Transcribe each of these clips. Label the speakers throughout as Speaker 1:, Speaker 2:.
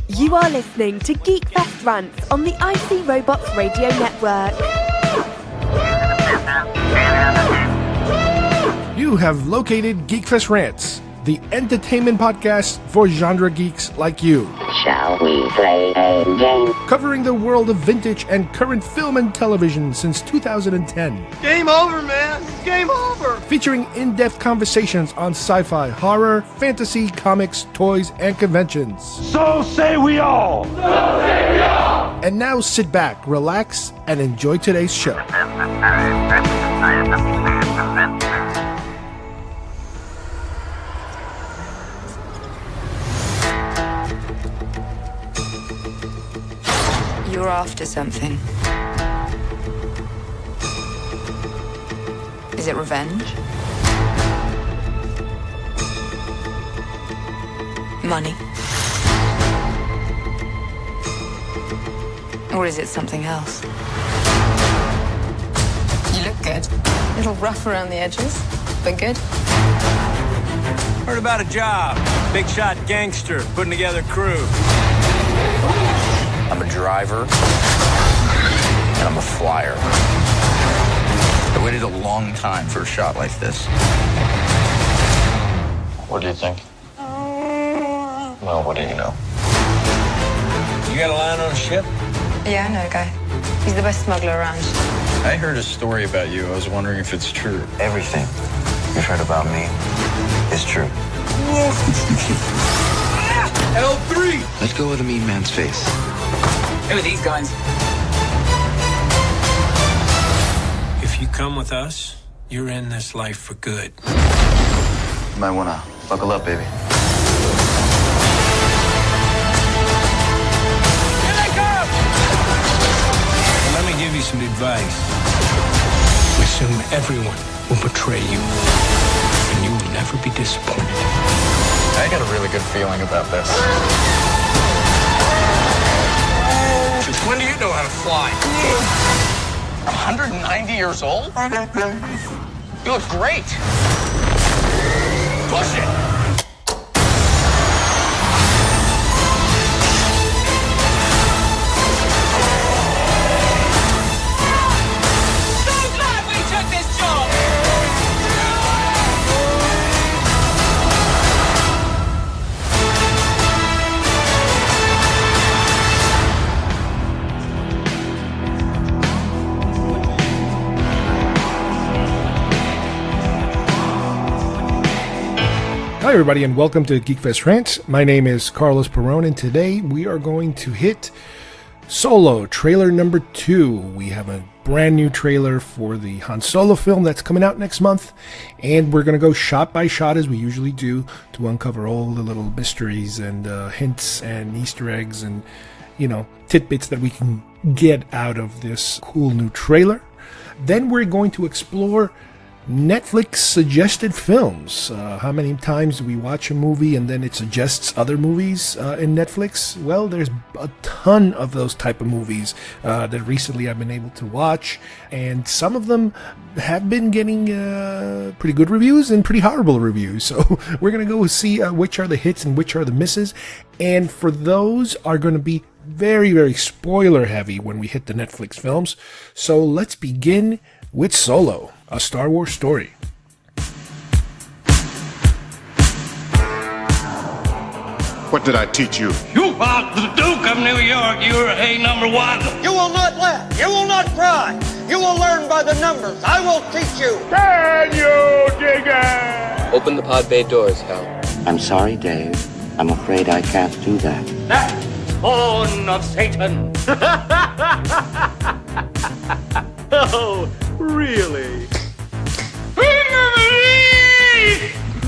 Speaker 1: You are listening to GeekFest Rants on the IC Robots Radio Network.
Speaker 2: You have located GeekFest Rants, the entertainment podcast for genre geeks like you.
Speaker 3: Shall we play a game?
Speaker 2: Covering the world of vintage and current film and television since 2010.
Speaker 4: Game over, man! Game over!
Speaker 2: Featuring in-depth conversations on sci-fi, horror, fantasy, comics, toys, and conventions.
Speaker 5: So say we all! So say we all!
Speaker 2: And now sit back, relax, and enjoy today's show.
Speaker 6: You're after something. Is it revenge? Money? Or is it something else? You look good. A little rough around the edges, but good.
Speaker 4: Heard about a job. Big shot gangster putting together crew.
Speaker 7: I'm a driver, and I'm a flyer. I waited a long time for a shot like this. What do you think? Well, what do you know?
Speaker 4: You got a line on a ship?
Speaker 6: Yeah, I know a guy. He's the best smuggler around.
Speaker 7: I heard a story about you. I was wondering if it's true.
Speaker 8: Everything you've heard about me is true.
Speaker 4: L3!
Speaker 8: Let go of the mean man's face.
Speaker 7: Who are these guys?
Speaker 4: If you come with us, you're in this life for good.
Speaker 8: You might want to buckle up, baby.
Speaker 4: Here they come! Let me give you some advice. Assume everyone will betray you, and you will never be disappointed.
Speaker 7: I got a really good feeling about this.
Speaker 4: When do you know how to fly?
Speaker 7: 190 years old? You look great. Push it!
Speaker 2: Hi everybody and welcome to GeekFest Rants. My name is Carlos Perron and today we are going to hit Solo trailer number 2. We have a brand new trailer for the Han Solo film that's coming out next month, and we're going to go shot by shot as we usually do to uncover all the little mysteries and hints and Easter eggs and, you know, tidbits that we can get out of this cool new trailer. Then we're going to explore Netflix suggested films. How many times do we watch a movie and then it suggests other movies in Netflix? Well, there's a ton of those type of movies that recently I've been able to watch, and some of them have been getting pretty good reviews and pretty horrible reviews. So we're going to go see which are the hits and which are the misses, and for those are going to be very, very spoiler heavy when we hit the Netflix films. So let's begin with Solo, a Star Wars story.
Speaker 9: What did I teach you?
Speaker 10: You are the Duke of New York. You're a number one.
Speaker 11: You will not laugh. You will not cry. You will learn by the numbers. I will teach you.
Speaker 5: Can you dig it?
Speaker 12: Open the pod bay doors, Hal.
Speaker 3: I'm sorry, Dave. I'm afraid I can't do that.
Speaker 10: That horn of Satan.
Speaker 5: Oh, really?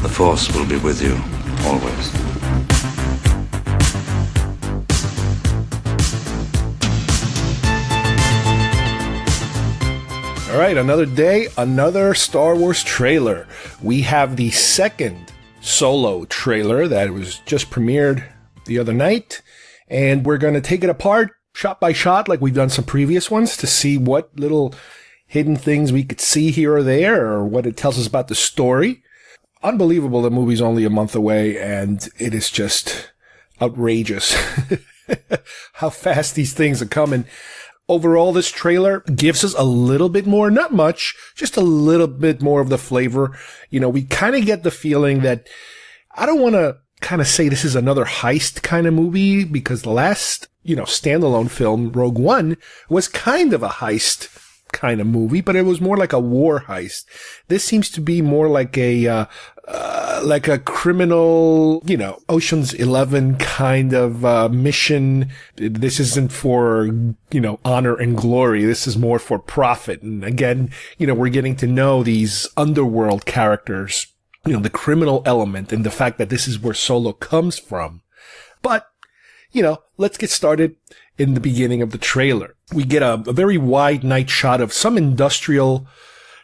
Speaker 8: The Force will be with you, always.
Speaker 2: All right, another day, another Star Wars trailer. We have the second Solo trailer that was just premiered the other night, and we're going to take it apart shot by shot like we've done some previous ones to see what little hidden things we could see here or there, or what it tells us about the story. Unbelievable, the movie's only a month away, and it is just outrageous how fast these things are coming. Overall, this trailer gives us a little bit more, not much, just a little bit more of the flavor. You know, we kind of get the feeling that I don't want to kind of say this is another heist kind of movie, because the last, standalone film, Rogue One, was kind of a heist kind of movie, but it was more like a war heist. This seems to be more like a criminal, Ocean's 11 kind of mission. This isn't for, honor and glory. This is more for profit. And again, we're getting to know these underworld characters, the criminal element and the fact that this is where Solo comes from. But, let's get started in the beginning of the trailer. We get a very wide night shot of some industrial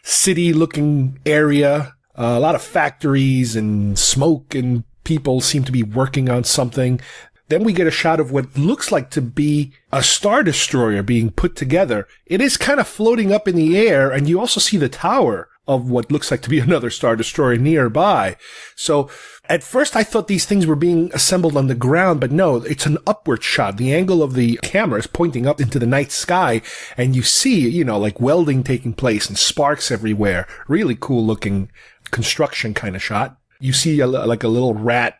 Speaker 2: city looking area. A lot of factories and smoke, and people seem to be working on something. Then we get a shot of what looks like to be a Star Destroyer being put together. It is kind of floating up in the air, and you also see the tower of what looks like to be another Star Destroyer nearby. So at first I thought these things were being assembled on the ground, but no, it's an upward shot. The angle of the camera is pointing up into the night sky, and you see, like welding taking place and sparks everywhere. Really cool looking construction kind of shot. You see like a little rat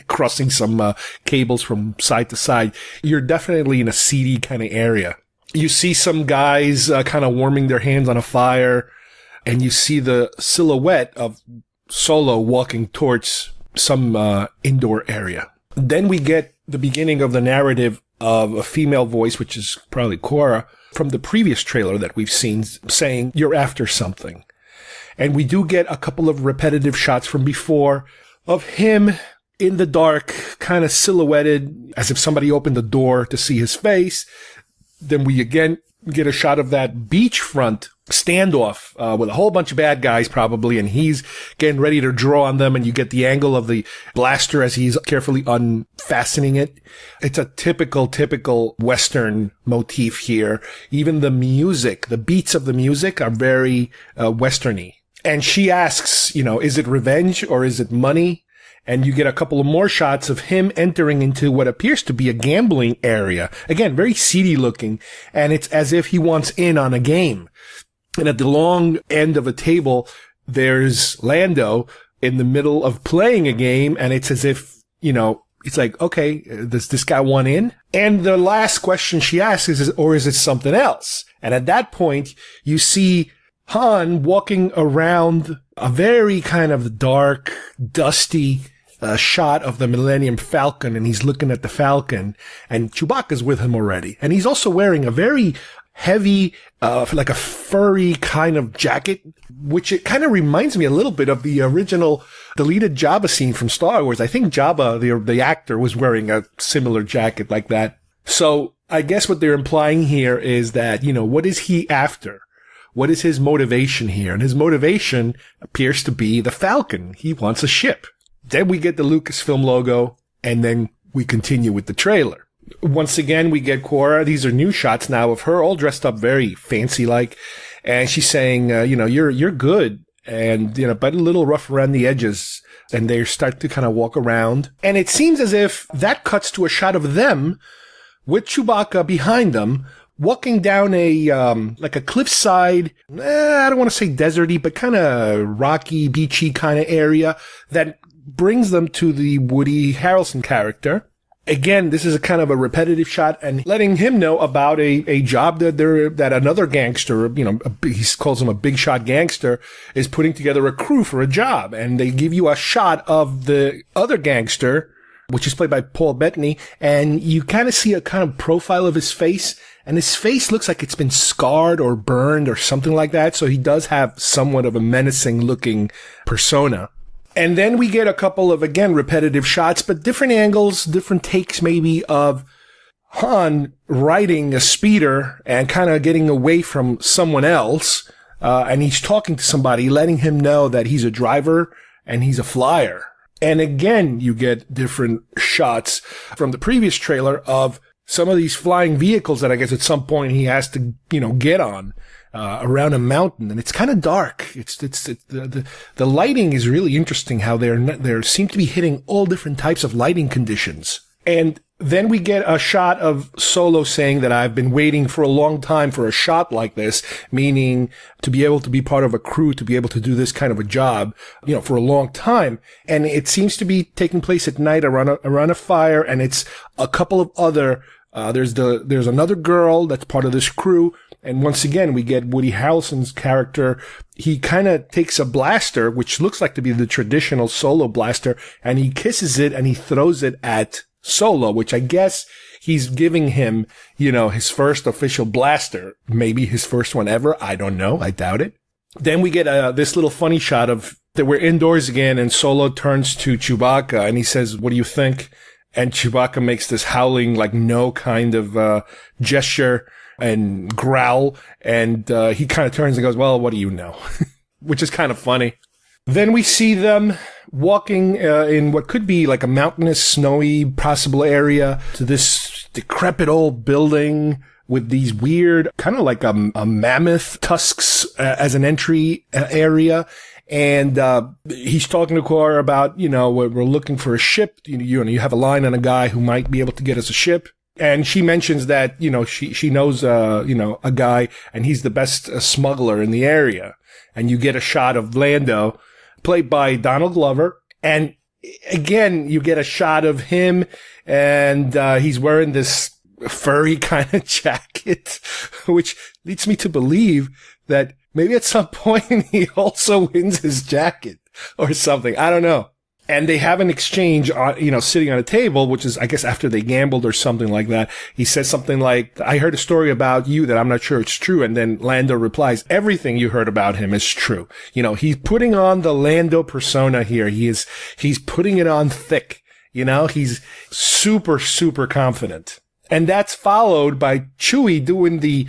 Speaker 2: crossing some cables from side to side. You're definitely in a seedy kind of area. You see some guys kind of warming their hands on a fire, and you see the silhouette of Solo walking towards some indoor area. Then we get the beginning of the narrative of a female voice, which is probably Cora, from the previous trailer that we've seen, saying, "You're after something." And we do get a couple of repetitive shots from before of him in the dark, kind of silhouetted, as if somebody opened the door to see his face. Then we again get a shot of that beachfront standoff with a whole bunch of bad guys probably, and he's getting ready to draw on them, and you get the angle of the blaster as he's carefully unfastening it. It's a typical Western motif here. Even the music, the beats of the music are very Westerny. And she asks, is it revenge or is it money? And you get a couple of more shots of him entering into what appears to be a gambling area. Again, very seedy looking. And it's as if he wants in on a game. And at the long end of a table, there's Lando in the middle of playing a game. And it's as if, it's like, okay, does this guy want in? And the last question she asks is it something else? And at that point, you see Han walking around a very kind of dark, dusty shot of the Millennium Falcon, and he's looking at the Falcon, and Chewbacca's with him already. And he's also wearing a very heavy, like a furry kind of jacket, which it kind of reminds me a little bit of the original deleted Jabba scene from Star Wars. I think Jabba, the actor, was wearing a similar jacket like that. So I guess what they're implying here is that, what is he after? What is his motivation here? And his motivation appears to be the Falcon. He wants a ship. Then we get the Lucasfilm logo, and then we continue with the trailer. Once again, we get Cora. These are new shots now of her all dressed up very fancy-like. And she's saying, you're good. And, but a little rough around the edges. And they start to kind of walk around. And it seems as if that cuts to a shot of them with Chewbacca behind them, walking down like a cliffside, I don't want to say deserty, but kind of rocky, beachy kind of area that brings them to the Woody Harrelson character. Again, this is a kind of a repetitive shot and letting him know about a job that another gangster, he calls him a big shot gangster, is putting together a crew for a job. And they give you a shot of the other gangster, which is played by Paul Bettany, and you kind of see a kind of profile of his face. And his face looks like it's been scarred or burned or something like that. So he does have somewhat of a menacing looking persona. And then we get a couple of, again, repetitive shots, but different angles, different takes maybe of Han riding a speeder and kind of getting away from someone else. And he's talking to somebody, letting him know that he's a driver and he's a flyer. And again, you get different shots from the previous trailer of some of these flying vehicles that I guess at some point he has to, get on, around a mountain. And it's kind of dark. The lighting is really interesting how they seem to be hitting all different types of lighting conditions. And then we get a shot of Solo saying that I've been waiting for a long time for a shot like this, meaning to be able to be part of a crew, to be able to do this kind of a job, for a long time. And it seems to be taking place at night around a fire, and it's a couple of other, there's another girl that's part of this crew. And once again, we get Woody Harrelson's character. He kind of takes a blaster, which looks like to be the traditional Solo blaster, and he kisses it and he throws it at Solo, which I guess he's giving him, his first official blaster. Maybe his first one ever. I don't know. I doubt it. Then we get this little funny shot of that we're indoors again, and Solo turns to Chewbacca and he says, "What do you think?" And Chewbacca makes this howling, like no kind of gesture and growl, and he kind of turns and goes, "Well, what do you know?" Which is kind of funny. Then we see them walking in what could be like a mountainous, snowy, possible area to this decrepit old building with these weird, kind of like a mammoth tusks as an entry area. And he's talking to Cora about, we're looking for a ship. You have a line on a guy who might be able to get us a ship. And she mentions that, she knows, a guy, and he's the best smuggler in the area. And you get a shot of Lando, played by Donald Glover. And again, you get a shot of him, and he's wearing this furry kind of jacket, which leads me to believe that maybe at some point he also wins his jacket or something. I don't know. And they have an exchange, sitting on a table, which is, I guess, after they gambled or something like that. He says something like, "I heard a story about you that I'm not sure it's true." And then Lando replies, "Everything you heard about him is true." He's putting on the Lando persona here. He's putting it on thick. He's super, super confident. And that's followed by Chewie doing the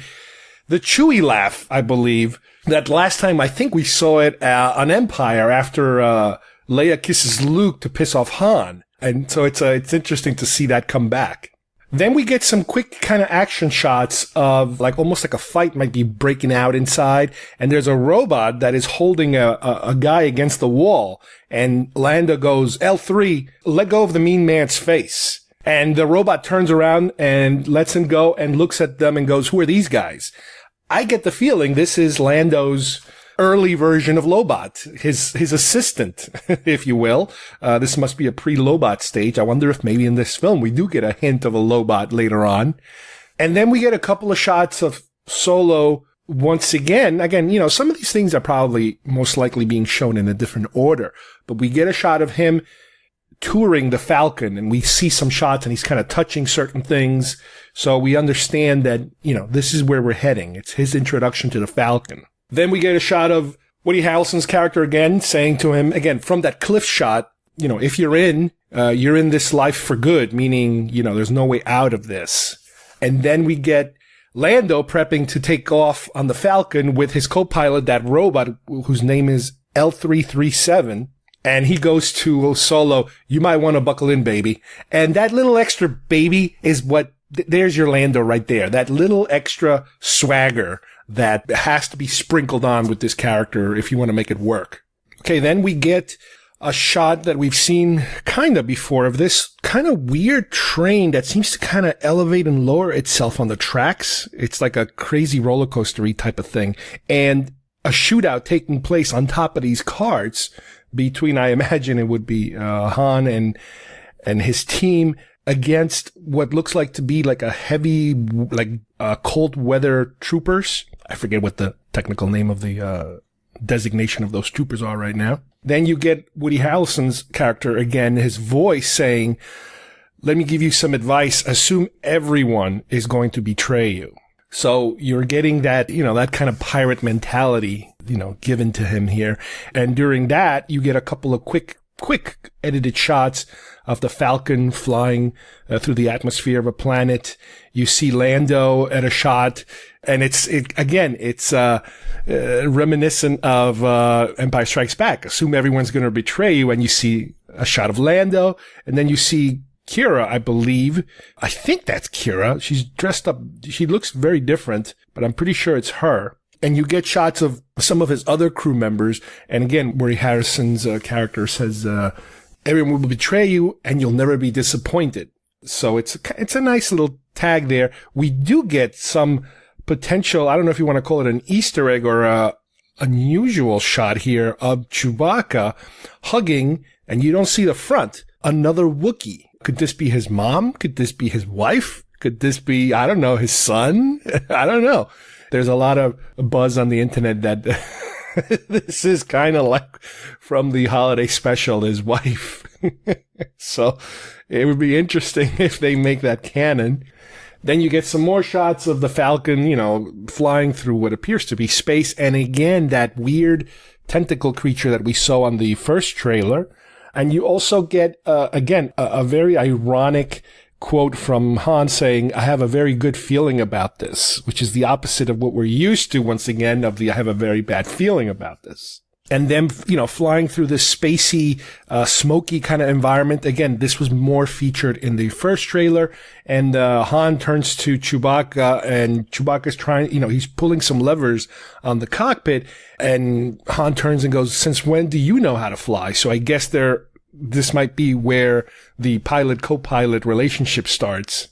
Speaker 2: Chewie laugh, I believe. That last time, I think we saw it on Empire after, Leia kisses Luke to piss off Han. And so it's interesting to see that come back. Then we get some quick kind of action shots of almost like a fight might be breaking out inside. And there's a robot that is holding a guy against the wall. And Lando goes, "L3, let go of the mean man's face." And the robot turns around and lets him go and looks at them and goes, "Who are these guys?" I get the feeling this is Lando's early version of Lobot, his assistant, if you will. This must be a pre-Lobot stage. I wonder if maybe in this film we do get a hint of a Lobot later on. And then we get a couple of shots of Solo once again. Again, some of these things are probably most likely being shown in a different order, but we get a shot of him touring the Falcon, and we see some shots and he's kind of touching certain things. So we understand that, this is where we're heading. It's his introduction to the Falcon. Then we get a shot of Woody Harrelson's character again, saying to him, again, from that cliff shot, if you're in this life for good, meaning, there's no way out of this. And then we get Lando prepping to take off on the Falcon with his co-pilot, that robot whose name is L337. And he goes to Solo, "You might want to buckle in, baby." And that little extra baby is there's your Lando right there. That little extra swagger that has to be sprinkled on with this character if you want to make it work. Okay, then we get a shot that we've seen kind of before of this kind of weird train that seems to kind of elevate and lower itself on the tracks. It's like a crazy roller coaster-y type of thing. And a shootout taking place on top of these carts between, I imagine it would be Han and his team against what looks like to be like a heavy, cold weather troopers. I forget what the technical name of the designation of those troopers are right now. Then you get Woody Harrelson's character again, his voice saying, "Let me give you some advice. Assume everyone is going to betray you." So you're getting that, that kind of pirate mentality, given to him here. And during that, you get a couple of quick edited shots of the Falcon flying through the atmosphere of a planet. You see Lando at a shot, and it's reminiscent of Empire Strikes Back. Assume everyone's going to betray you, and you see a shot of Lando, and then you see Kira, I believe. I think that's Kira. She's dressed up. She looks very different, but I'm pretty sure it's her. And you get shots of some of his other crew members. And again, Woody Harrelson's character says, "Everyone will betray you and you'll never be disappointed." So it's a nice little tag there. We do get some potential, I don't know if you want to call it an Easter egg or a unusual shot here of Chewbacca hugging, and you don't see the front, another Wookiee. Could this be his mom? Could this be his wife? Could this be, I don't know, his son? I don't know. There's a lot of buzz on the internet that this is kind of like from the holiday special, his wife. So it would be interesting if they make that canon. Then you get some more shots of the Falcon, flying through what appears to be space. And again, that weird tentacle creature that we saw on the first trailer. And you also get, again, a very ironic quote from Han saying, I have a very good feeling about this, which is the opposite of what we're used to, once again, of the I have a very bad feeling about this. And then, flying through this spacey, smoky kind of environment. Again, this was more featured in the first trailer. And Han turns to Chewbacca, and Chewbacca's trying, he's pulling some levers on the cockpit. And Han turns and goes, since when do you know how to fly? So I guess this might be where the pilot-co-pilot relationship starts.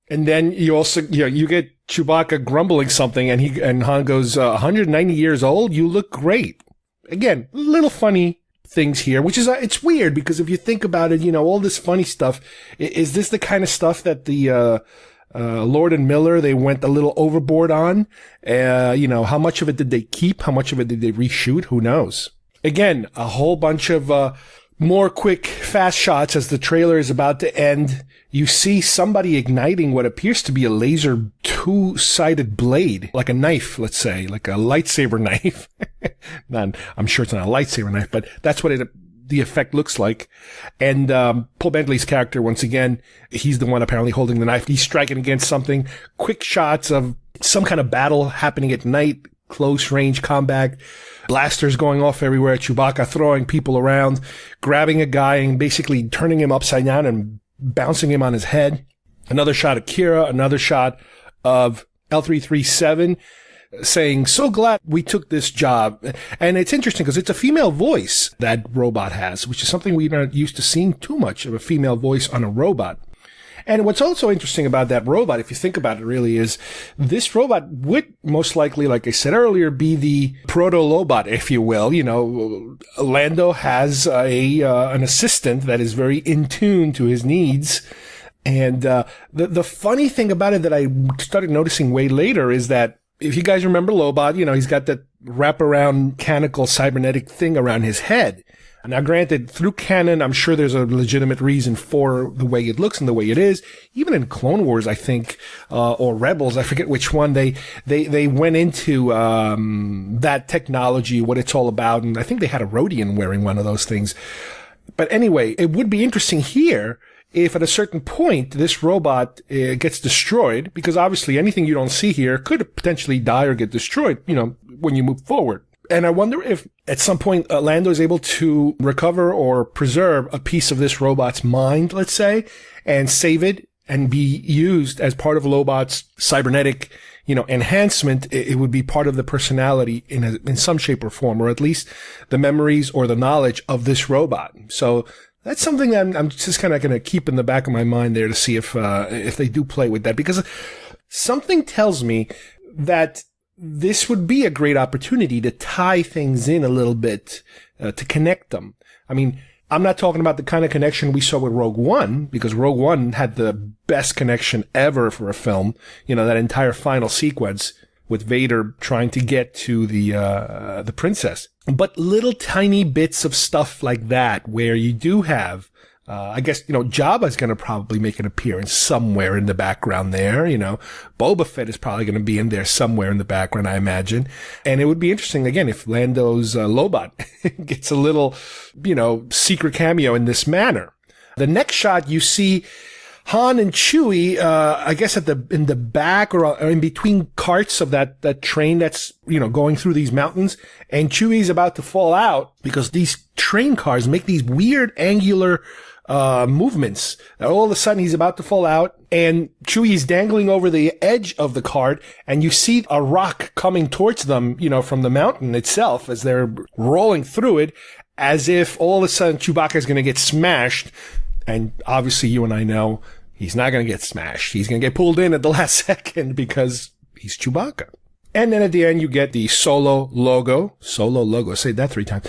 Speaker 2: And then you also, you get Chewbacca grumbling something, and Han goes, 190 years old? You look great. Again, little funny things here, which is, it's weird because if you think about it, all this funny stuff, is this the kind of stuff that the, Lord and Miller, they went a little overboard on? How much of it did they keep? How much of it did they reshoot? Who knows? Again, a whole bunch of, more quick, fast shots as the trailer is about to end. You see somebody igniting what appears to be a laser two-sided blade, like a knife, let's say, like a lightsaber knife. I'm sure it's not a lightsaber knife, but that's what the effect looks like. And Paul Bentley's character, once again, he's the one apparently holding the knife. He's striking against something. Quick shots of some kind of battle happening at night, close range combat. Blasters going off everywhere. Chewbacca throwing people around, grabbing a guy and basically turning him upside down and bouncing him on his head. Another shot of Kira, another shot of L337 saying, so glad we took this job. And it's interesting because it's a female voice that robot has, which is something we're not used to seeing too much of, a female voice on a robot. And what's also interesting about that robot, if you think about it really, is this robot would most likely, like I said earlier, be the proto-Lobot, if you will. Lando has an assistant that is very in tune to his needs. And the funny thing about it that I started noticing way later is that if you guys remember Lobot, he's got that wraparound mechanical cybernetic thing around his head. Now, granted, through canon, I'm sure there's a legitimate reason for the way it looks and the way it is. Even in Clone Wars, I think, or Rebels, I forget which one, they went into that technology, what it's all about, and I think they had a Rodian wearing one of those things. But anyway, it would be interesting here if at a certain point this robot gets destroyed, because obviously anything you don't see here could potentially die or get destroyed, when you move forward. And I wonder if at some point Lando is able to recover or preserve a piece of this robot's mind, let's say, and save it and be used as part of Lobot's cybernetic, enhancement. It would be part of the personality in some shape or form, or at least the memories or the knowledge of this robot. So that's something that I'm just kind of going to keep in the back of my mind there to see if they do play with that, because something tells me that this would be a great opportunity to tie things in a little bit, to connect them. I mean, I'm not talking about the kind of connection we saw with Rogue One, because Rogue One had the best connection ever for a film. That entire final sequence with Vader trying to get to the princess. But little tiny bits of stuff like that where you do have, I guess, Jabba's going to probably make an appearance somewhere in the background there. Boba Fett is probably going to be in there somewhere in the background, I imagine. And it would be interesting, again, if Lando's Lobot gets a little, secret cameo in this manner. The next shot, you see Han and Chewie, I guess in the back or in between carts of that train that's, going through these mountains. And Chewie's about to fall out because these train cars make these weird angular movements. All of a sudden he's about to fall out and Chewie's dangling over the edge of the cart, and you see a rock coming towards them, from the mountain itself as they're rolling through it, as if all of a sudden Chewbacca is going to get smashed. And obviously you and I know He's not going to get smashed. He's going to get pulled in at the last second because he's Chewbacca. And then at the end, you get the Solo logo. Solo logo. Say that 3 times.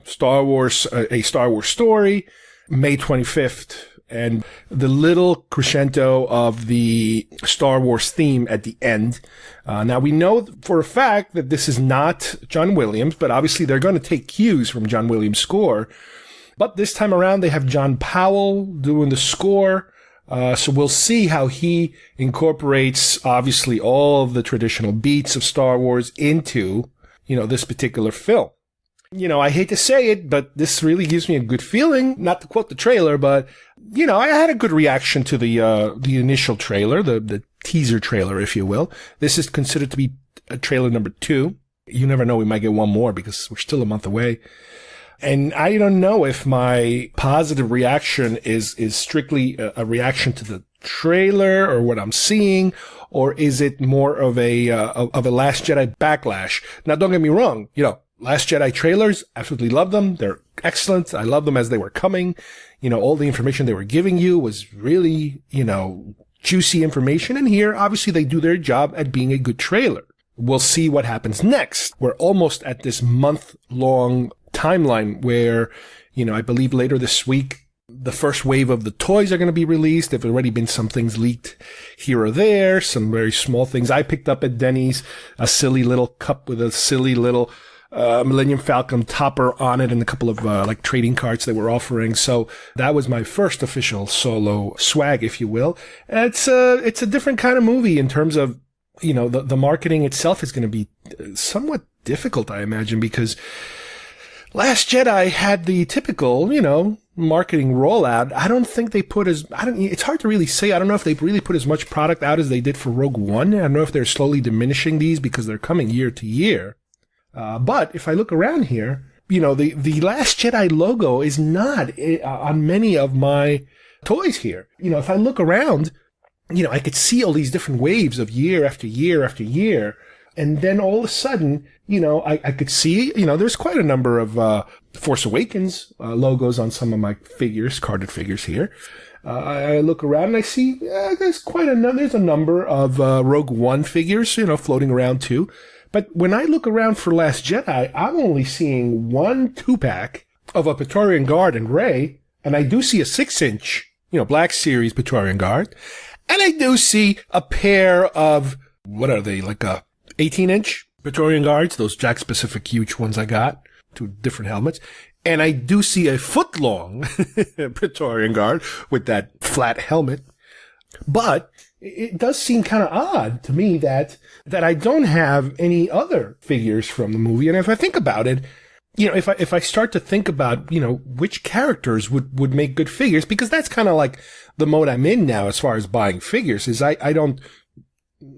Speaker 2: Star Wars, a Star Wars story, May 25th. And the little crescendo of the Star Wars theme at the end. Now, we know for a fact that this is not John Williams, but obviously they're going to take cues from John Williams' score. But this time around, they have John Powell doing the score. So we'll see how he incorporates, obviously, all of the traditional beats of Star Wars into, this particular film. I hate to say it, but this really gives me a good feeling. Not to quote the trailer, but, I had a good reaction to the initial trailer, the teaser trailer, if you will. This is considered to be trailer number 2. You never know, we might get one more because we're still a month away. And I don't know if my positive reaction is strictly a reaction to the trailer or what I'm seeing, or is it more of a Last Jedi backlash? Now, don't get me wrong. Last Jedi trailers, absolutely love them. They're excellent. I love them as they were coming. All the information they were giving you was really, juicy information. And here, obviously, they do their job at being a good trailer. We'll see what happens next. We're almost at this month-long timeline where, I believe later this week, the first wave of the toys are going to be released. There've already been some things leaked here or there, some very small things. I picked up at Denny's a silly little cup with a silly little Millennium Falcon topper on it and a couple of trading cards they were offering. So that was my first official Solo swag, if you will. It's a different kind of movie in terms of, the marketing itself is going to be somewhat difficult, I imagine, because Last Jedi had the typical, marketing rollout. I don't think they put it's hard to really say. I don't know if they really put as much product out as they did for Rogue One. I don't know if they're slowly diminishing these because they're coming year to year. But if I look around here, the Last Jedi logo is not on many of my toys here. If I look around, I could see all these different waves of year after year after year. And then all of a sudden, I could see, there's quite a number of Force Awakens logos on some of my figures, carded figures here. I look around and I see there's a number of Rogue One figures, floating around too. But when I look around for Last Jedi, I'm only seeing 1 2-pack of a Praetorian Guard and Rey, and I do see a 6-inch, Black Series Praetorian Guard, and I do see a pair of, what are they, like a 18-inch Praetorian Guards, those Jack Specific huge ones I got, 2 different helmets. And I do see a foot-long Praetorian Guard with that flat helmet. But it does seem kind of odd to me that I don't have any other figures from the movie. And if I think about it, if I start to think about, which characters would make good figures, because that's kind of like the mode I'm in now as far as buying figures, is I don't,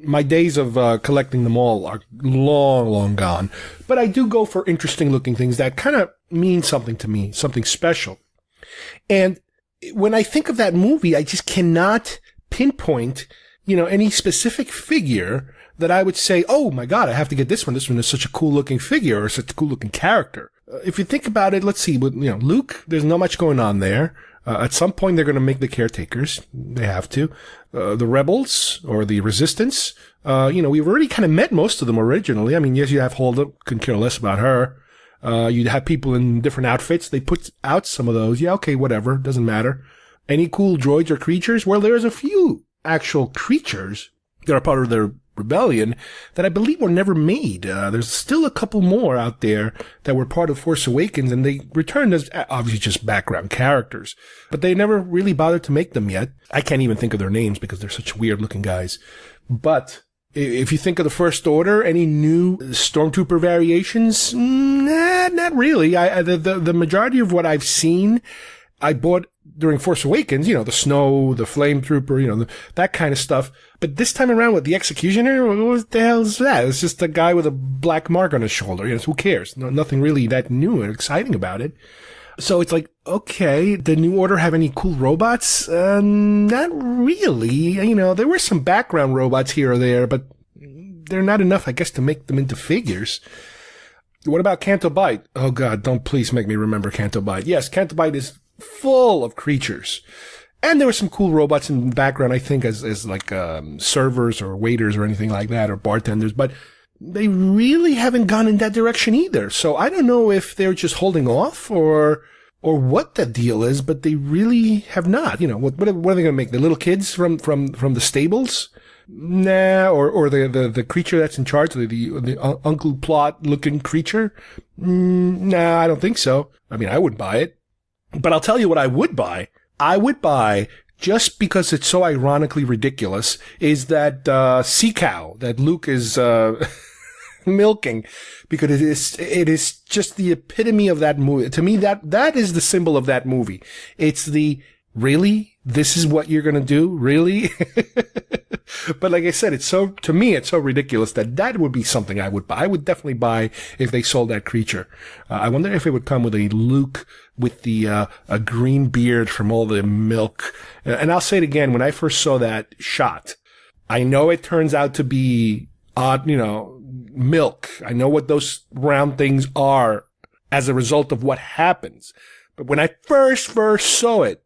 Speaker 2: my days of collecting them all are long, long gone. But I do go for interesting looking things that kind of mean something to me, something special. And when I think of that movie, I just cannot pinpoint, any specific figure that I would say, oh my God, I have to get this one. This one is such a cool looking figure or such a cool looking character. If you think about it, let's see, with, Luke, there's not much going on there. At some point, they're going to make the caretakers. They have to. The rebels or the resistance, we've already kind of met most of them originally. I mean, yes, you have Holda, couldn't care less about her. You'd have people in different outfits. They put out some of those. Yeah, okay, whatever. Doesn't matter. Any cool droids or creatures? Well, there's a few actual creatures that are part of the rebellion that I believe were never made. There's still a couple more out there that were part of Force Awakens, and they returned as obviously just background characters. But they never really bothered to make them yet. I can't even think of their names because they're such weird looking guys. But if you think of the First Order, any new Stormtrooper variations? Not really. The majority of what I've seen, I bought during Force Awakens, the snow, the flame trooper, that kind of stuff. But this time around with the Executioner, what the hell is that? It's just a guy with a black mark on his shoulder. Who cares? Nothing really that new and exciting about it. So it's like, okay, the New Order have any cool robots? Not really. There were some background robots here or there, but they're not enough, I guess, to make them into figures. What about Canto Bight? Oh God, don't please make me remember Canto Bight. Yes, Canto Bight is full of creatures. And there were some cool robots in the background, I think, as like servers or waiters or anything like that, or bartenders. But they really haven't gone in that direction either. So I don't know if they're just holding off or what the deal is, but they really have not. What are they going to make? The little kids from the stables? Nah, or the creature that's in charge, the Uncle Plot looking creature? Nah, I don't think so. I mean, I would buy it. But I'll tell you what I would buy. I would buy, just because it's so ironically ridiculous, is that sea cow that Luke is milking, because it is just the epitome of that movie. To me, that is the symbol of that movie. It's the, really? This is what you're gonna do? Really? But like I said, to me, it's so ridiculous that would be something I would buy. I would definitely buy if they sold that creature. I wonder if it would come with a Luke with a green beard from all the milk. And I'll say it again, when I first saw that shot, I know it turns out to be odd, milk. I know what those round things are as a result of what happens. But when I first saw it,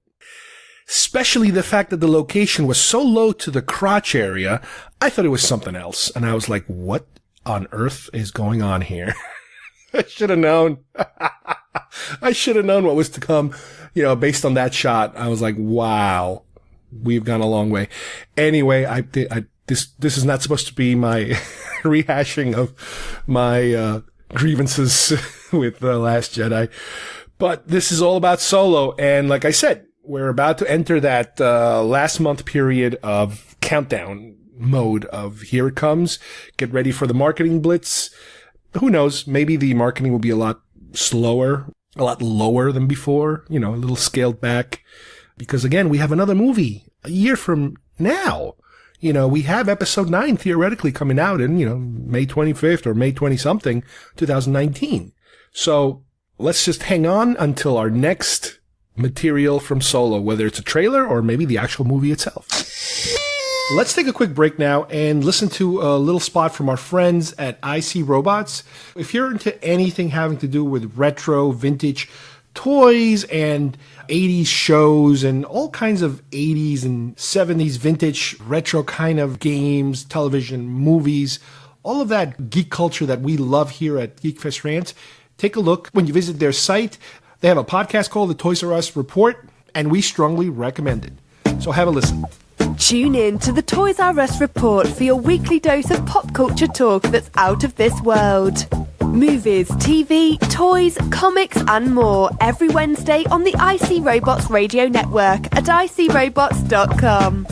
Speaker 2: especially the fact that the location was so low to the crotch area, I thought it was something else. And I was like, what on earth is going on here? I should have known. I should have known what was to come, based on that shot. I was like, wow, we've gone a long way. Anyway, this is not supposed to be my rehashing of my grievances with The Last Jedi. But this is all about Solo. And like I said, we're about to enter that last month period of countdown mode of here it comes. Get ready for the marketing blitz. Who knows? Maybe the marketing will be a lot slower, a lot lower than before, a little scaled back. Because again, we have another movie a year from now. We have episode 9 theoretically coming out in, May 25th or May 20-something, 2019. So let's just hang on until our next material from Solo, whether it's a trailer or maybe the actual movie itself. Let's take a quick break now and listen to a little spot from our friends at IC Robots. If you're into anything having to do with retro, vintage toys and 80s shows and all kinds of 80s and 70s vintage retro kind of games, television, movies, all of that geek culture that we love here at GeekFest Rants, take a look. When you visit their site, they have a podcast called The Toys R Us Report, and we strongly recommend it. So have a listen.
Speaker 1: Tune in to the Toys R Us Report for your weekly dose of pop culture talk that's out of this world. Movies, TV, toys, comics and more every Wednesday on the IC Robots radio network at icrobots.com.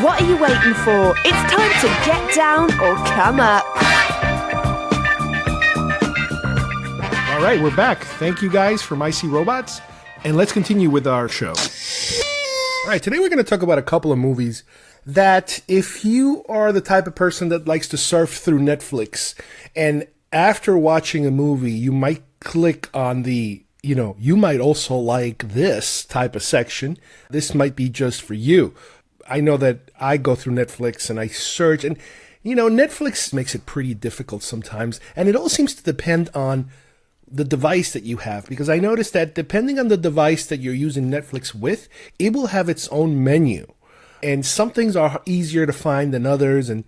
Speaker 1: What are you waiting for? It's time to get down or come up.
Speaker 2: All right, we're back. Thank you guys from IC Robots, and let's continue with our show. All right, today we're going to talk about a couple of movies that if you are the type of person that likes to surf through Netflix, and after watching a movie, you might click on the, you might also like this type of section. This might be just for you. I know that I go through Netflix and I search, and, Netflix makes it pretty difficult sometimes, and it all seems to depend on the device that you have, because I noticed that depending on the device that you're using Netflix with, it will have its own menu. And some things are easier to find than others. And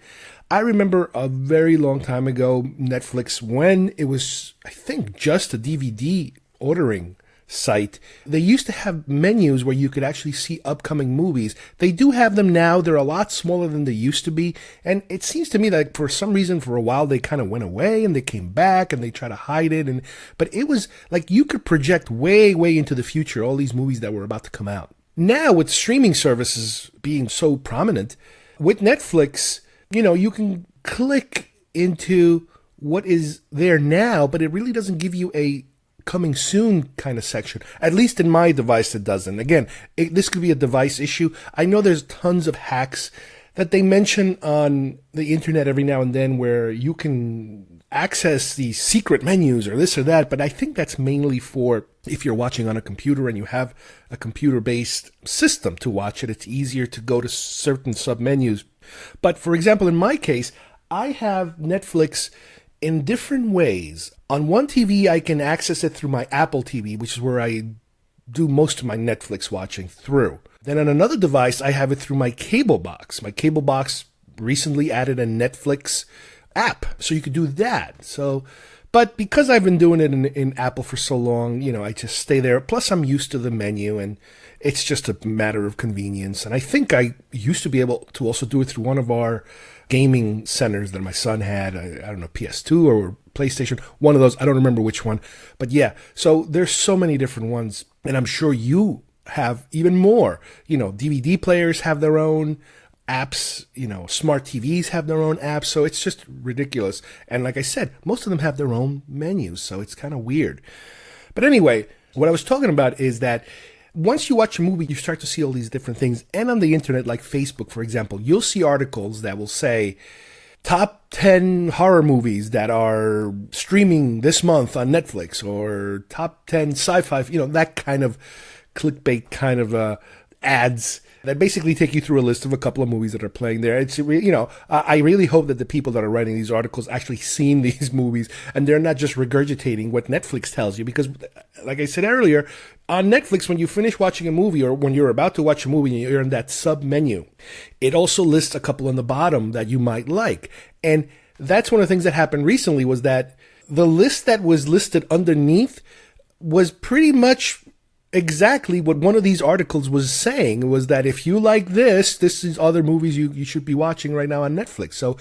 Speaker 2: I remember a very long time ago, Netflix, when it was, I think, just a DVD ordering site, they used to have menus where you could actually see upcoming movies. They do have them now. They're a lot smaller than they used to be. And it seems to me that for some reason, for a while, they kind of went away and they came back and they try to hide it. But it was like you could project way, way into the future all these movies that were about to come out. Now, with streaming services being so prominent, with Netflix, you can click into what is there now, but it really doesn't give you a coming soon kind of section. At least in my device, it doesn't. Again, this could be a device issue. I know there's tons of hacks that they mention on the internet every now and then where you can access these secret menus or this or that, but I think that's mainly for if you're watching on a computer and you have a computer-based system to watch it, it's easier to go to certain sub-menus. But for example, in my case, I have Netflix in different ways. On one TV, I can access it through my Apple TV, which is where I do most of my Netflix watching through. Then on another device, I have it through my cable box. My cable box recently added a Netflix app, so you could do that. But because I've been doing it in Apple for so long, I just stay there. Plus, I'm used to the menu, and it's just a matter of convenience. And I think I used to be able to also do it through one of our gaming centers that my son had. I don't know, PS2 or PlayStation, one of those. I don't remember which one. But yeah, so there's so many different ones. And I'm sure you have even more. DVD players have their own apps, smart TVs have their own apps, so it's just ridiculous. And like I said, most of them have their own menus, so it's kind of weird. But anyway, what I was talking about is that once you watch a movie, you start to see all these different things. And on the internet, like Facebook, for example, you'll see articles that will say, top 10 horror movies that are streaming this month on Netflix, or top 10 sci-fi, that kind of clickbait kind of ads that basically take you through a list of a couple of movies that are playing there. It's, I really hope that the people that are writing these articles actually seen these movies and they're not just regurgitating what Netflix tells you. Because, like I said earlier, on Netflix, when you finish watching a movie or when you're about to watch a movie and you're in that sub menu, it also lists a couple on the bottom that you might like. And that's one of the things that happened recently, was that the list that was listed underneath was pretty much exactly what one of these articles was saying, was that if you like this is other movies you should be watching right now on Netflix. So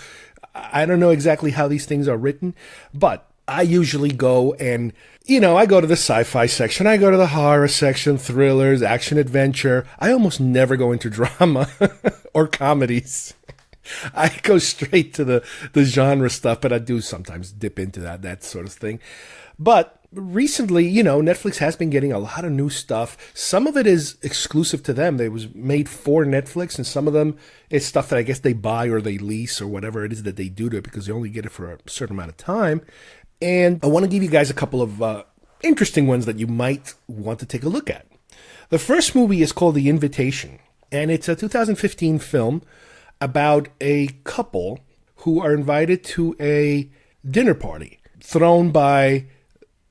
Speaker 2: I don't know exactly how these things are written, but I usually go and, I go to the sci-fi section, I go to the horror section, thrillers, action, adventure. I almost never go into drama or comedies. I go straight to the genre stuff, but I do sometimes dip into that sort of thing. But recently, Netflix has been getting a lot of new stuff. Some of it is exclusive to them. It was made for Netflix, and some of them is stuff that I guess they buy or they lease or whatever it is that they do to it, because they only get it for a certain amount of time. And I want to give you guys a couple of interesting ones that you might want to take a look at. The first movie is called The Invitation, and it's a 2015 film about a couple who are invited to a dinner party thrown by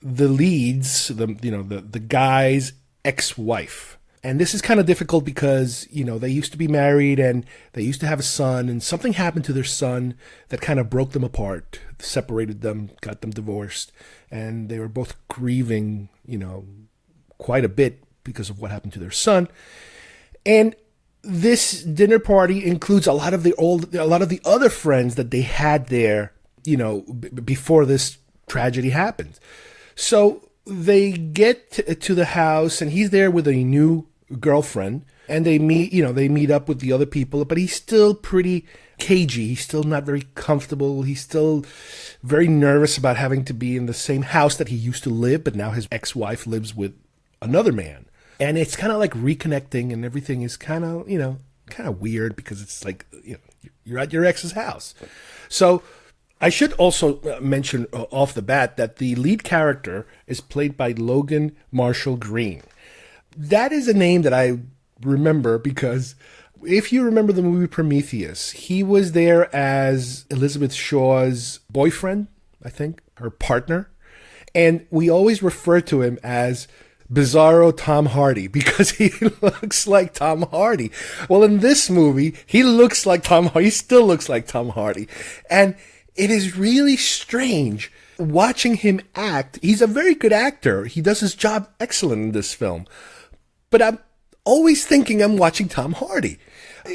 Speaker 2: the lead's, the guy's ex-wife. And this is kind of difficult because, they used to be married and they used to have a son, and something happened to their son that kind of broke them apart, separated them, got them divorced, and they were both grieving, quite a bit because of what happened to their son. And this dinner party includes a lot of the other friends that they had there, before this tragedy happened. So they get to the house, and he's there with a new girlfriend, and they meet up with the other people, but he's still pretty cagey. He's still not very comfortable. He's still very nervous about having to be in the same house that he used to live, but now his ex-wife lives with another man. And it's kind of like reconnecting, and everything is kind of weird, because it's like, you're at your ex's house. So I should also mention off the bat that the lead character is played by Logan Marshall Green. That is a name that I remember because if you remember the movie Prometheus, he was there as Elizabeth Shaw's boyfriend, I think, her partner. And we always refer to him as Bizarro Tom Hardy because he looks like Tom Hardy. Well, in this movie, he looks like Tom Hardy. He still looks like Tom Hardy. And it is really strange watching him act. He's a very good actor. He does his job excellent in this film. But I'm always thinking I'm watching Tom Hardy.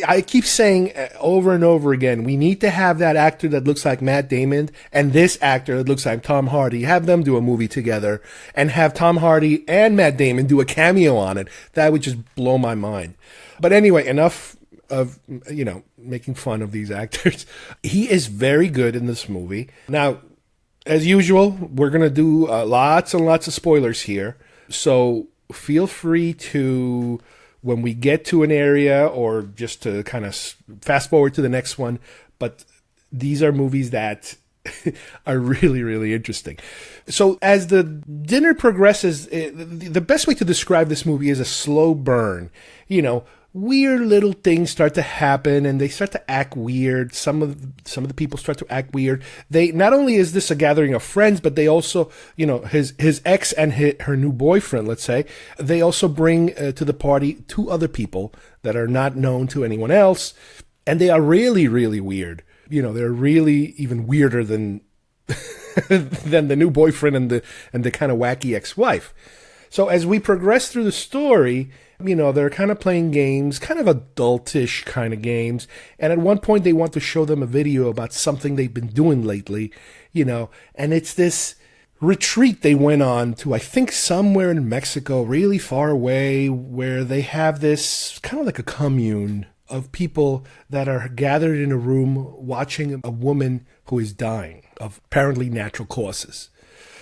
Speaker 2: I keep saying over and over again, we need to have that actor that looks like Matt Damon and this actor that looks like Tom Hardy. Have them do a movie together and have Tom Hardy and Matt Damon do a cameo on it. That would just blow my mind. But anyway, enough of, making fun of these actors. He is very good in this movie. Now, as usual, we're going to do lots and lots of spoilers here. So feel free to, when we get to an area, or just to kind of fast forward to the next one. But these are movies that are really, really interesting. So as the dinner progresses, the best way to describe this movie is a slow burn. weird little things start to happen, and they start to act weird. Some of the people start to act weird. They not only is this a gathering of friends, but they also, his ex and her new boyfriend, let's say, they also bring to the party 2 other people that are not known to anyone else, and they are really, really weird. They're really even weirder than than the new boyfriend and the kind of wacky ex-wife. So as we progress through the story, they're kind of playing games, kind of adultish kind of games. And at one point they want to show them a video about something they've been doing lately, and it's this retreat they went on to, I think, somewhere in Mexico, really far away, where they have this kind of like a commune of people that are gathered in a room watching a woman who is dying of apparently natural causes.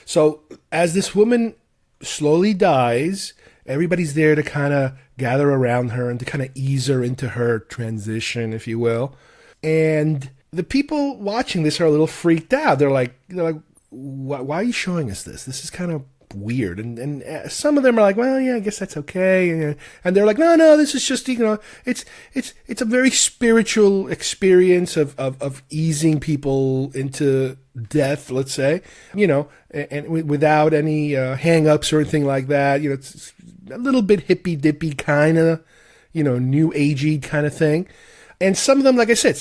Speaker 2: So as this woman slowly dies, everybody's there to kind of gather around her and to kind of ease her into her transition, if you will. And the people watching this are a little freaked out. They're like, why are you showing us this? This is kind of weird. And some of them are like, well, yeah, I guess that's okay. And they're like, no, this is just, it's a very spiritual experience of easing people into death, let's say, and without any hang-ups or anything like that. It's a little bit hippy-dippy kind of, new agey kind of thing. And some of them, like I said,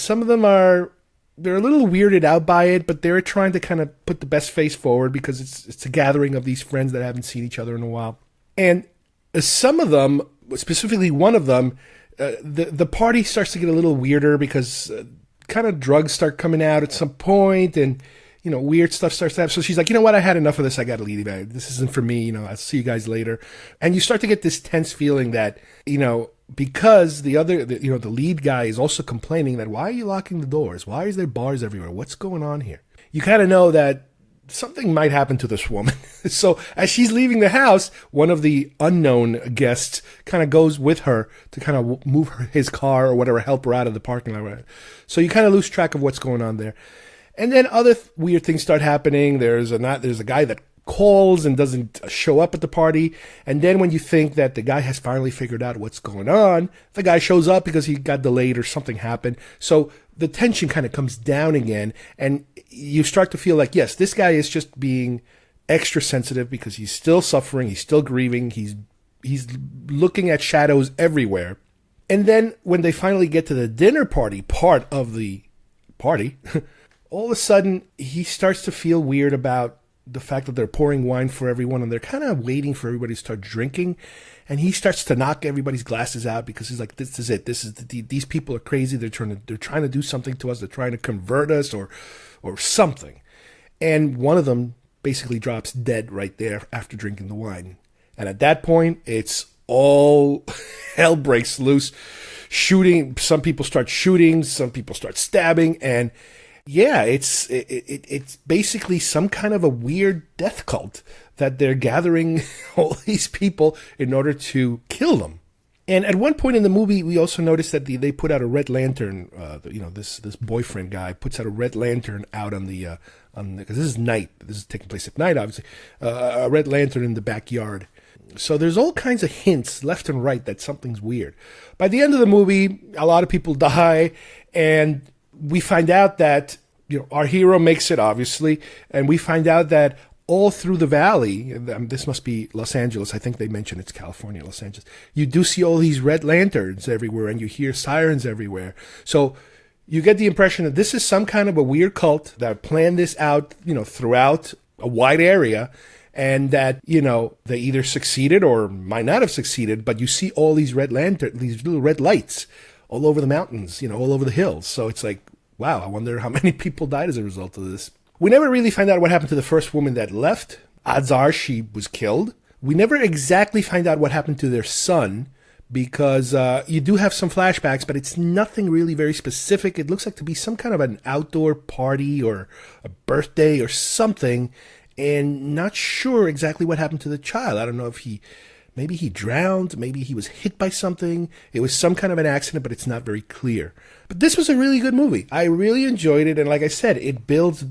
Speaker 2: they're a little weirded out by it, but they're trying to kind of put the best face forward because it's a gathering of these friends that haven't seen each other in a while. And some of them, specifically one of them, the party starts to get a little weirder because kind of drugs start coming out at some point, and weird stuff starts to happen. So she's like, you know what? I had enough of this. I got to leave. This isn't for me. I'll see you guys later. And you start to get this tense feeling that, because the lead guy is also complaining that, why are you locking the doors? Why is there bars everywhere? What's going on here? You kind of know that something might happen to this woman. So as she's leaving the house, one of the unknown guests kind of goes with her to kind of move his car or whatever, help her out of the parking lot. So you kind of lose track of what's going on there. And then other weird things start happening. There's a guy that calls and doesn't show up at the party. And then when you think that the guy has finally figured out what's going on, the guy shows up because he got delayed or something happened. So the tension kind of comes down again. And you start to feel like, yes, this guy is just being extra sensitive because he's still suffering. He's still grieving. He's looking at shadows everywhere. And then when they finally get to the dinner party part of the party, all of a sudden, he starts to feel weird about the fact that they're pouring wine for everyone, and they're kind of waiting for everybody to start drinking. And he starts to knock everybody's glasses out because he's like, "This is it. These people are crazy. They're trying to do something to us. They're trying to convert us or something." And one of them basically drops dead right there after drinking the wine. And at that point, it's all hell breaks loose. Shooting. Some people start shooting. Some people start stabbing, and yeah, it's basically some kind of a weird death cult that they're gathering all these people in order to kill them. And at one point in the movie, we also noticed that they put out a red lantern. This boyfriend guy puts out a red lantern out on because this is night. This is taking place at night, obviously. A red lantern in the backyard. So there's all kinds of hints left and right that something's weird. By the end of the movie, a lot of people die, and we find out that our hero makes it, obviously, and we find out that all through the valley, this must be Los Angeles, I think they mentioned it's California, Los Angeles, you do see all these red lanterns everywhere, and you hear sirens everywhere. So you get the impression that this is some kind of a weird cult that planned this out, throughout a wide area, and that, they either succeeded or might not have succeeded, but you see all these red lanterns, these little red lights all over the mountains, all over the hills. So it's like, wow, I wonder how many people died as a result of this. We never really find out what happened to the first woman that left. Odds are she was killed. We never exactly find out what happened to their son because you do have some flashbacks, but it's nothing really very specific. It looks like to be some kind of an outdoor party or a birthday or something, and not sure exactly what happened to the child. I don't know if maybe he drowned, maybe he was hit by something. It was some kind of an accident, but it's not very clear. But this was a really good movie. I really enjoyed it, and like I said, it builds.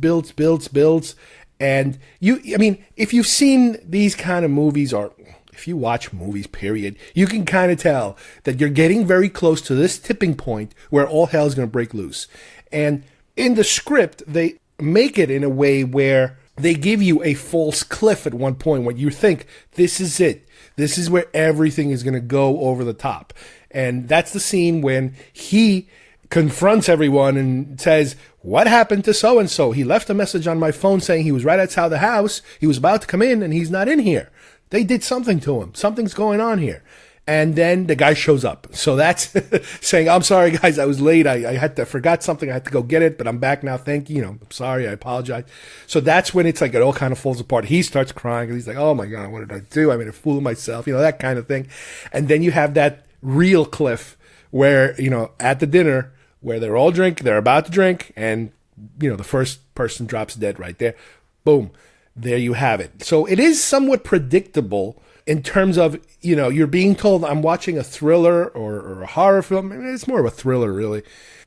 Speaker 2: And if you've seen these kind of movies, or if you watch movies, period, you can kind of tell that you're getting very close to this tipping point where all hell is going to break loose. And in the script, they make it in a way where they give you a false cliff at one point when you think, this is it. This is where everything is going to go over the top. And that's the scene when he confronts everyone and says, what happened to so-and-so? He left a message on my phone saying he was right outside the house. He was about to come in and he's not in here. They did something to him. Something's going on here. And then the guy shows up. So that's saying, I'm sorry, guys, I was late. I forgot something. I had to go get it, but I'm back now. Thank you. I'm sorry. I apologize. So that's when it's like it all kind of falls apart. He starts crying and he's like, oh my God, what did I do? I made a fool of myself, that kind of thing. And then you have that real cliff where, at the dinner, where they're all they're about to drink, and, the first person drops dead right there. Boom. There you have it. So it is somewhat predictable in terms of, you're being told I'm watching a thriller or a horror film. It's more of a thriller, really.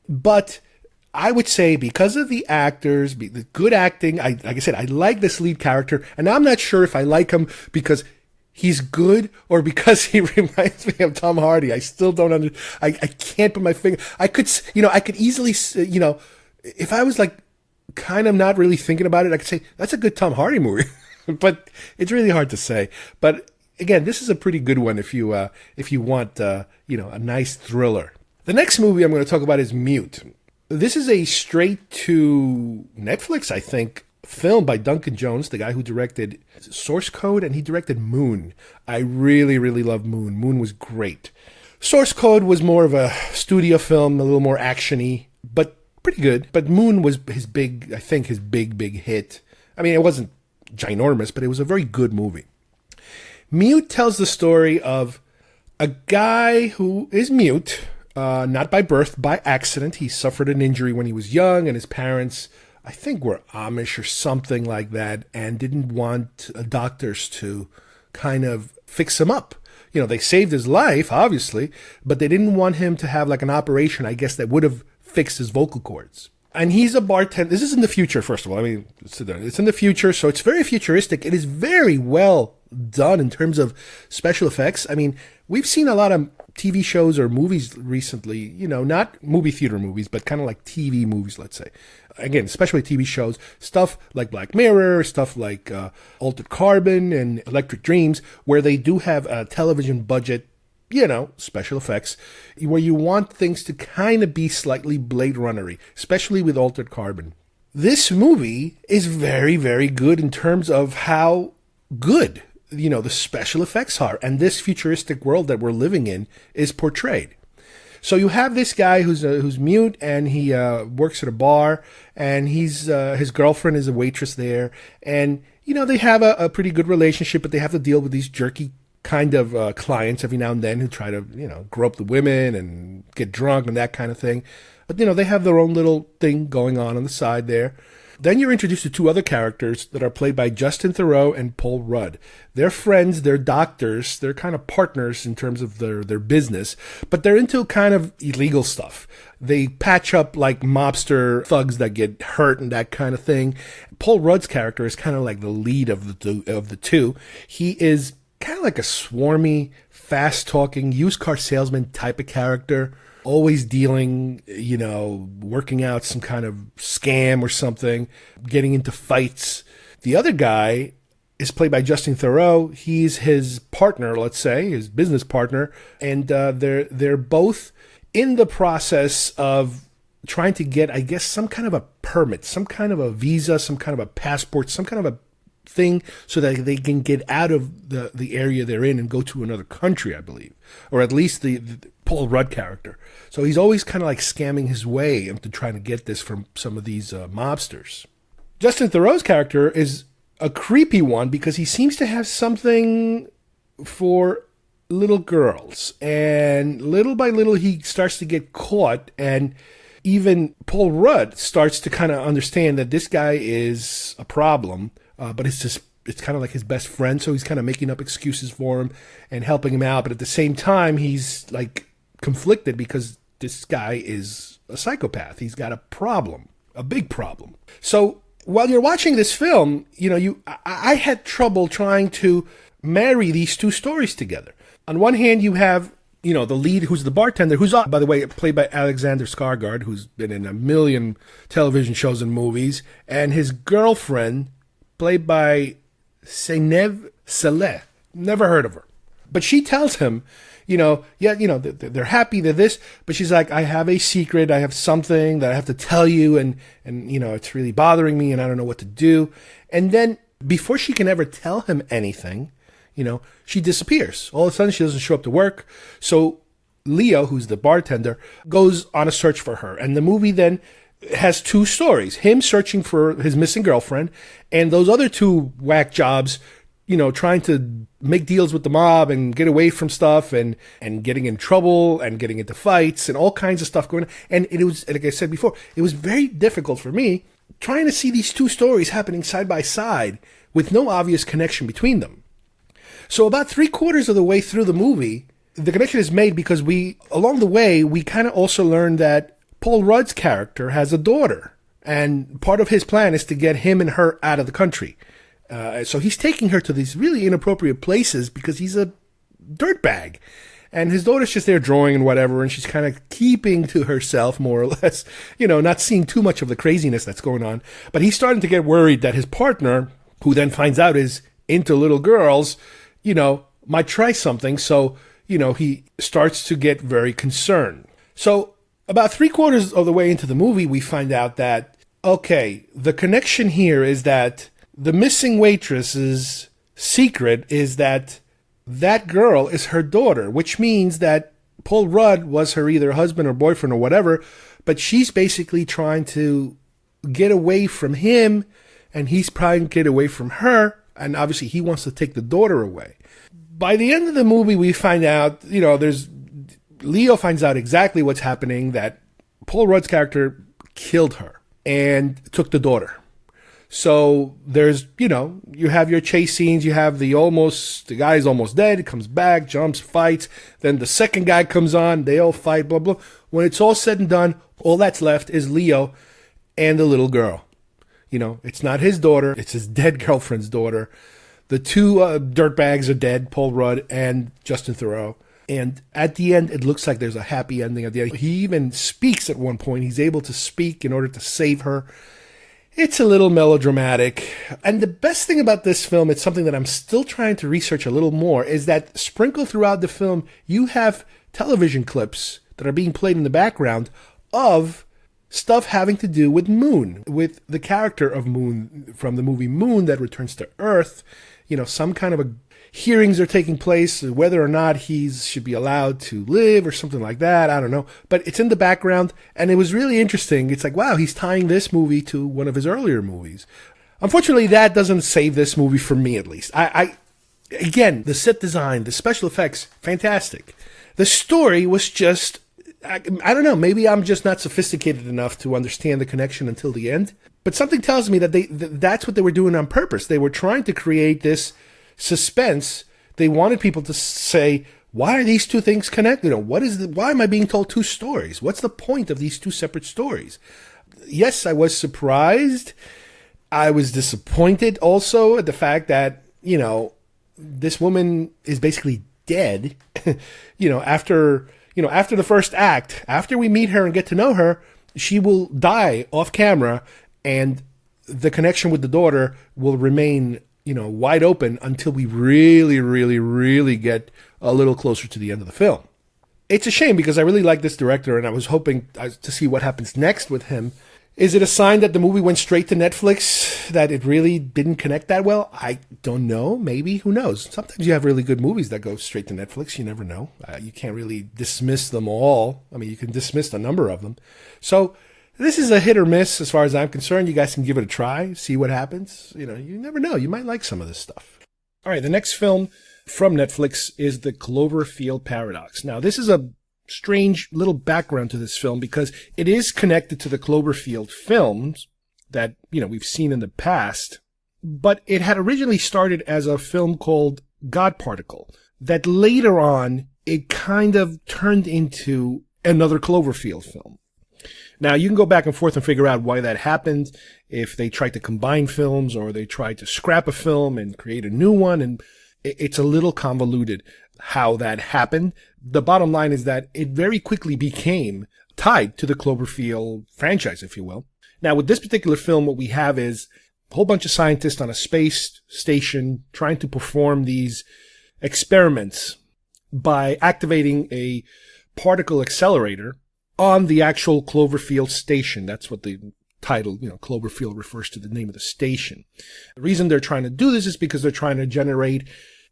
Speaker 2: But I would say because of the actors, the good acting, like I said, I like this lead character, and I'm not sure if I like him because he's good or because he reminds me of Tom Hardy. I still don't understand. I can't put my finger. I could easily, if I was like kind of not really thinking about it, I could say that's a good Tom Hardy movie, but it's really hard to say. But again, this is a pretty good one if you want, a nice thriller. The next movie I'm going to talk about is Mute. This is a straight to Netflix, I think, film by Duncan Jones, the guy who directed Source Code, and he directed Moon. I really, really love Moon. Moon was great. Source Code was more of a studio film, a little more action-y, but pretty good. But Moon was his big hit. I mean, it wasn't ginormous, but it was a very good movie. Mute tells the story of a guy who is mute, not by birth, by accident. He suffered an injury when he was young, and his parents, I think, were Amish or something like that, and didn't want doctors to kind of fix him up. They saved his life, obviously, but they didn't want him to have like an operation, I guess, that would have fixed his vocal cords. And he's a bartender. This is in the future, first of all. I mean, it's in the future, so it's very futuristic. It is very well done in terms of special effects. I mean, we've seen a lot of TV shows or movies recently, not movie theater movies, but kind of like TV movies, let's say. Again, especially TV shows, stuff like Black Mirror, stuff like Altered Carbon and Electric Dreams, where they do have a television budget, special effects, where you want things to kind of be slightly Blade Runner-y, especially with Altered Carbon. This movie is very, very good in terms of how good, the special effects are, and this futuristic world that we're living in is portrayed. So you have this guy who's mute, and he works at a bar, and his girlfriend is a waitress there, and they have a pretty good relationship, but they have to deal with these jerky kind of clients every now and then who try to grope the women and get drunk and that kind of thing. But they have their own little thing going on the side there. Then you're introduced to two other characters that are played by Justin Theroux and Paul Rudd. They're friends, they're doctors, they're kind of partners in terms of their business, but they're into kind of illegal stuff. They patch up like mobster thugs that get hurt and that kind of thing. Paul Rudd's character is kind of like the lead of the two. He is kind of like a swarmy, fast-talking, used car salesman type of character. Always dealing, working out some kind of scam or something, getting into fights. The other guy is played by Justin Theroux. He's his partner, let's say, his business partner, and they're both in the process of trying to get, I guess, some kind of a permit, some kind of a visa, some kind of a passport, some kind of a thing so that they can get out of the area they're in and go to another country, I believe, or at least the Paul Rudd character. So he's always kind of like scamming his way into trying to get this from some of these mobsters. Justin Theroux's character is a creepy one because he seems to have something for little girls, and little by little he starts to get caught, and even Paul Rudd starts to kind of understand that this guy is a problem. But it's kind of like his best friend, so he's kind of making up excuses for him and helping him out. But at the same time, he's like conflicted because this guy is a psychopath. He's got a problem, a big problem. So while you're watching this film, I had trouble trying to marry these two stories together. On one hand, you have, the lead who's the bartender, who's, by the way, played by Alexander Skarsgård, who's been in a million television shows and movies, and his girlfriend, played by Zeynep Saleh. Never heard of her. But she tells him, they're happy, they're this, but she's like, I have a secret, I have something that I have to tell you, and it's really bothering me, and I don't know what to do. And then, before she can ever tell him anything, she disappears. All of a sudden, she doesn't show up to work. So Leo, who's the bartender, goes on a search for her. And the movie then has two stories. Him searching for his missing girlfriend, and those other two whack jobs, trying to make deals with the mob and get away from stuff and getting in trouble and getting into fights and all kinds of stuff going on. And it was, like I said before, it was very difficult for me trying to see these two stories happening side by side with no obvious connection between them. So about 3/4 of the way through the movie, the connection is made because along the way, we kind of also learned that Paul Rudd's character has a daughter. And part of his plan is to get him and her out of the country. So he's taking her to these really inappropriate places because he's a dirtbag. And his daughter's just there drawing and whatever, and she's kind of keeping to herself, more or less, not seeing too much of the craziness that's going on. But he's starting to get worried that his partner, who then finds out is into little girls, might try something. So, he starts to get very concerned. So about 3/4 of the way into the movie, we find out that, okay, the connection here is that the missing waitress's secret is that girl is her daughter, which means that Paul Rudd was her either husband or boyfriend or whatever, but she's basically trying to get away from him, and he's trying to get away from her, and obviously he wants to take the daughter away. By the end of the movie, we find out, Leo finds out exactly what's happening, that Paul Rudd's character killed her and took the daughter. So there's, you have your chase scenes, you have the guy's almost dead, he comes back, jumps, fights, then the second guy comes on, they all fight, blah, blah. When it's all said and done, all that's left is Leo and the little girl. It's not his daughter, it's his dead girlfriend's daughter. The two dirtbags are dead, Paul Rudd and Justin Theroux. And at the end, it looks like there's a happy ending at the end. He even speaks at one point. He's able to speak in order to save her. It's a little melodramatic. And the best thing about this film, it's something that I'm still trying to research a little more, is that sprinkled throughout the film, you have television clips that are being played in the background of stuff having to do with Moon, with the character of Moon from the movie Moon that returns to Earth. Some kind of hearings are taking place, whether or not he should be allowed to live or something like that. I don't know. But it's in the background, and it was really interesting. It's like, wow, he's tying this movie to one of his earlier movies. Unfortunately, that doesn't save this movie for me, at least. Again, the set design, the special effects, fantastic. The story was just, I don't know, maybe I'm just not sophisticated enough to understand the connection until the end. But something tells me that that's what they were doing on purpose. They were trying to create this suspense. They wanted people to say, why are these two things connected? Why am I being told two stories? What's the point of these two separate stories? Yes, I was surprised. I was disappointed also at the fact that, this woman is basically dead, after the first act, after we meet her and get to know her, she will die off camera, and the connection with the daughter will remain, wide open until we really, really, really get a little closer to the end of the film. It's a shame because I really like this director, and I was hoping to see what happens next with him. Is it a sign that the movie went straight to Netflix, that it really didn't connect that well? I don't know. Maybe. Who knows? Sometimes you have really good movies that go straight to Netflix. You never know. You can't really dismiss them all. I mean, you can dismiss a number of them. So this is a hit or miss as far as I'm concerned. You guys can give it a try, see what happens. You never know. You might like some of this stuff. All right, the next film from Netflix is The Cloverfield Paradox. Now, this is a strange little background to this film because it is connected to the Cloverfield films that, we've seen in the past, but it had originally started as a film called God Particle that later on it kind of turned into another Cloverfield film. Now, you can go back and forth and figure out why that happened, if they tried to combine films or they tried to scrap a film and create a new one. And, it's a little convoluted how that happened. The bottom line is that it very quickly became tied to the Cloverfield franchise, if you will. Now, with this particular film, what we have is a whole bunch of scientists on a space station trying to perform these experiments by activating a particle accelerator on the actual Cloverfield station. That's what the title, Cloverfield refers to the name of the station. The reason they're trying to do this is because they're trying to generate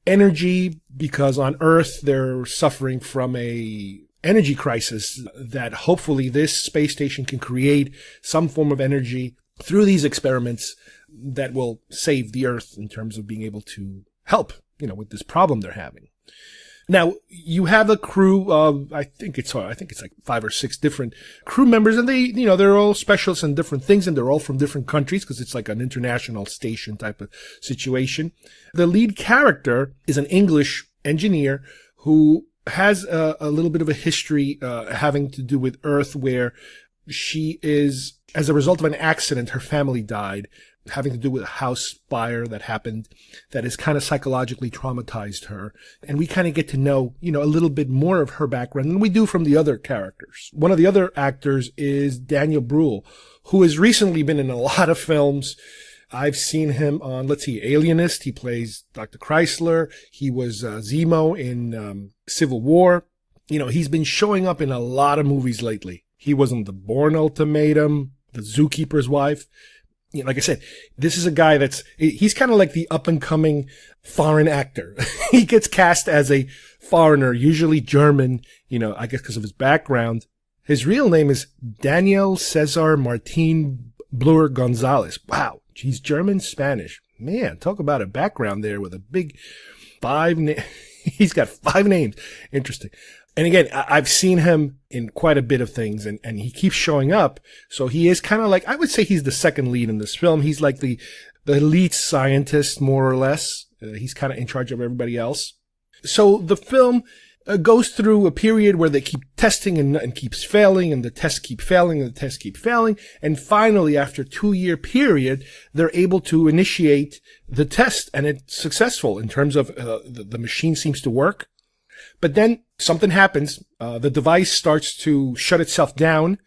Speaker 2: energy, because on Earth they're suffering from a energy crisis that hopefully this space station can create some form of energy through these experiments that will save the Earth in terms of being able to help, with this problem they're having. Now, you have a crew of, I think it's like 5 or 6 different crew members, and they're all specialists in different things, and they're all from different countries because it's like an international station type of situation. The lead character is an English engineer who has a little bit of a history having to do with Earth, where she is, as a result of an accident, her family died, having to do with a house fire that happened that has kind of psychologically traumatized her. And we kind of get to know, a little bit more of her background than we do from the other characters. One of the other actors is Daniel Bruhl, who has recently been in a lot of films. I've seen him on, Alienist. He plays Dr. Chrysler. He was Zemo in Civil War. He's been showing up in a lot of movies lately. He was in The Bourne Ultimatum, The Zookeeper's Wife. Like I said, this is a guy he's kind of like the up-and-coming foreign actor. He gets cast as a foreigner, usually German, I guess because of his background. His real name is Daniel Cesar Martin Blur Gonzalez. Wow. He's German, Spanish. Man, talk about a background there with a big 5 He's got 5 names. Interesting. And again, I've seen him in quite a bit of things, and he keeps showing up. So he is kind of like, I would say he's the second lead in this film. He's like the lead scientist, more or less. He's kind of in charge of everybody else. So the film goes through a period where they keep testing and keeps failing, and the tests keep failing, and the tests keep failing. And finally, after a 2-year period, they're able to initiate the test, and it's successful in terms of the machine seems to work. But then something happens. The device starts to shut itself down,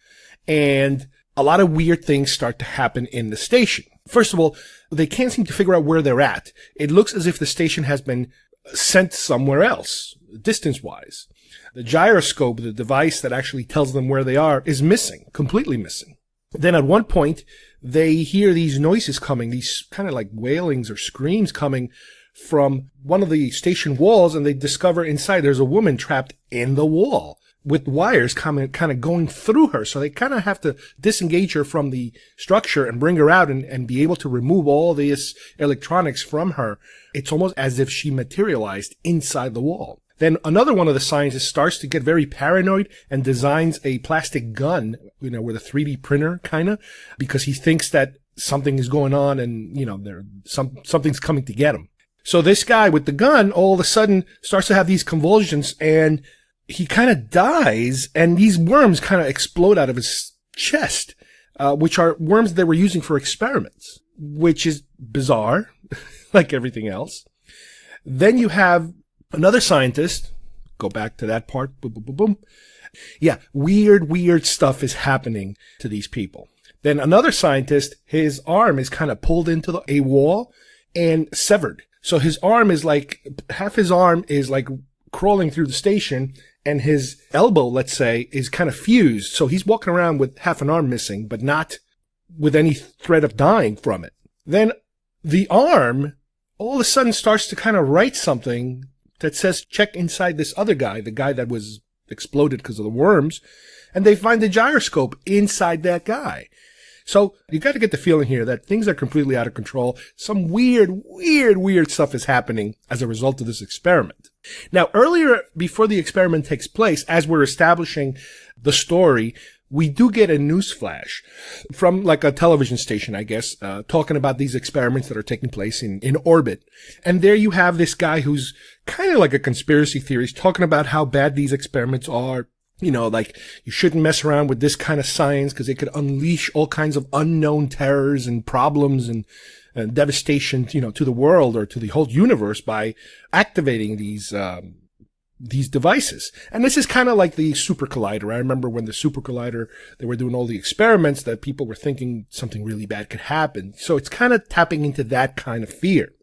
Speaker 2: and a lot of weird things start to happen in the station. First of all, they can't seem to figure out where they're at. It looks as if the station has been sent somewhere else, distance-wise. The gyroscope, the device that actually tells them where they are, is missing, completely missing. Then at one point, they hear these noises coming, these kind of like wailings or screams coming from one of the station walls, and they discover inside there's a woman trapped in the wall with wires kind of going through her. So they kind of have to disengage her from the structure and bring her out and be able to remove all this electronics from her. It's almost as if she materialized inside the wall. Then another one of the scientists starts to get very paranoid and designs a plastic gun, with a 3D printer kind of, because he thinks that something is going on and, something's coming to get him. So this guy with the gun all of a sudden starts to have these convulsions, and he kind of dies, and these worms kind of explode out of his chest, which are worms they were using for experiments, which is bizarre, like everything else. Then you have another scientist. Go back to that part. Boom, boom, boom, boom. Yeah, weird stuff is happening to these people. Then another scientist, his arm is kind of pulled into a wall and severed. So his arm is half his arm is crawling through the station, and his elbow, let's say, is kind of fused. So he's walking around with half an arm missing, but not with any threat of dying from it. Then the arm all of a sudden starts to kind of write something that says, check inside this other guy, the guy that was exploded because of the worms, and they find the gyroscope inside that guy. So you got to get the feeling here that things are completely out of control. Some weird stuff is happening as a result of this experiment. Now, earlier, before the experiment takes place, as we're establishing the story, we do get a news flash from a television station, I guess, talking about these experiments that are taking place in orbit. And there you have this guy who's kind of like a conspiracy theorist talking about how bad these experiments are. You shouldn't mess around with this kind of science because it could unleash all kinds of unknown terrors and problems and devastation, to the world or to the whole universe by activating these devices. And this is kind of like the super collider. I remember when the super collider, they were doing all the experiments that people were thinking something really bad could happen. So it's kind of tapping into that kind of fear.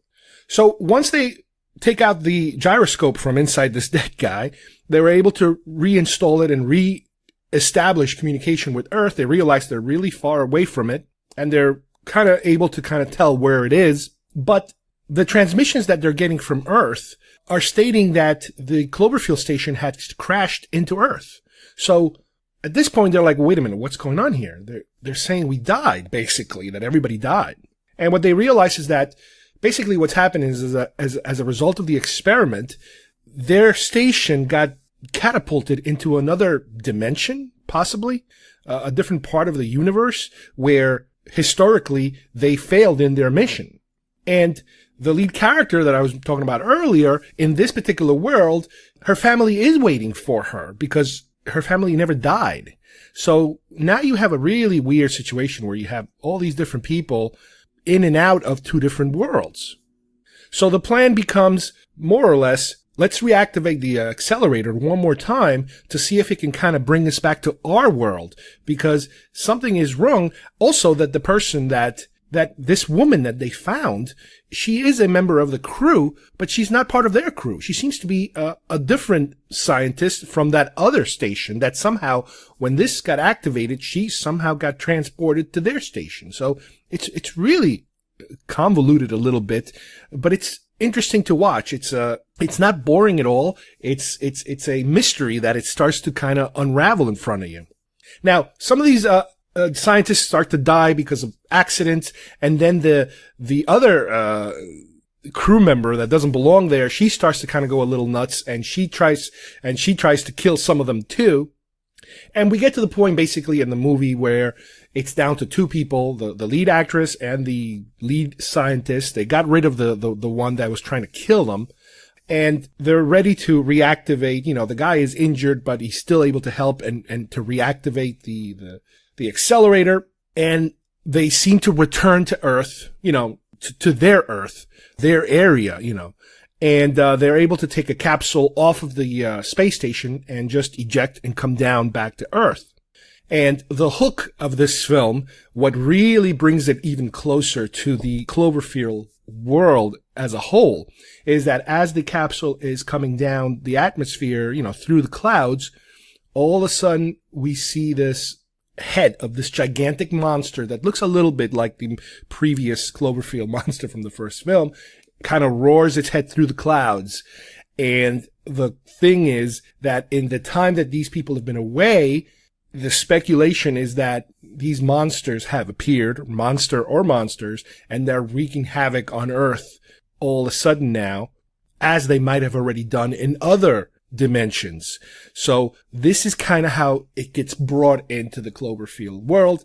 Speaker 2: So once they take out the gyroscope from inside this dead guy, they were able to reinstall it and re-establish communication with Earth. They realize they're really far away from it, and they're kind of able to kind of tell where it is. But the transmissions that they're getting from Earth are stating that the Cloverfield station had crashed into Earth. So at this point, they're like, wait a minute, what's going on here? They're saying we died, basically, that everybody died. And what they realize is that basically what's happened is as a result of the experiment, their station got catapulted into another dimension, possibly, a different part of the universe where historically they failed in their mission. And the lead character that I was talking about earlier, in this particular world, her family is waiting for her because her family never died. So now you have a really weird situation where you have all these different people in and out of two different worlds. So the plan becomes more or less, let's reactivate the accelerator one more time to see if it can kind of bring us back to our world, because something is wrong. Also, that the person that this woman that they found, she is a member of the crew, but she's not part of their crew. She seems to be a different scientist from that other station that somehow, when this got activated, she somehow got transported to their station. So it's really convoluted a little bit, but it's interesting to watch. It's not boring at all. It's a mystery that it starts to kind of unravel in front of you. Now, some of these scientists start to die because of accidents, and then the other crew member that doesn't belong there, she starts to kind of go a little nuts, and she tries to kill some of them too. And we get to the point basically in the movie where it's down to two people, the lead actress and the lead scientist. They got rid of the one that was trying to kill them, and they're ready to reactivate. The guy is injured, but he's still able to help and to reactivate the accelerator, and they seem to return to Earth, to their Earth, their area, and they're able to take a capsule off of the space station and just eject and come down back to Earth. And the hook of this film, what really brings it even closer to the Cloverfield world as a whole, is that as the capsule is coming down the atmosphere, through the clouds, all of a sudden we see this head of this gigantic monster that looks a little bit like the previous Cloverfield monster from the first film, kind of roars its head through the clouds. And the thing is that in the time that these people have been away, the speculation is that these monsters have appeared, monster or monsters, and they're wreaking havoc on Earth all of a sudden now, as they might have already done in other dimensions. So this is kind of how it gets brought into the Cloverfield world.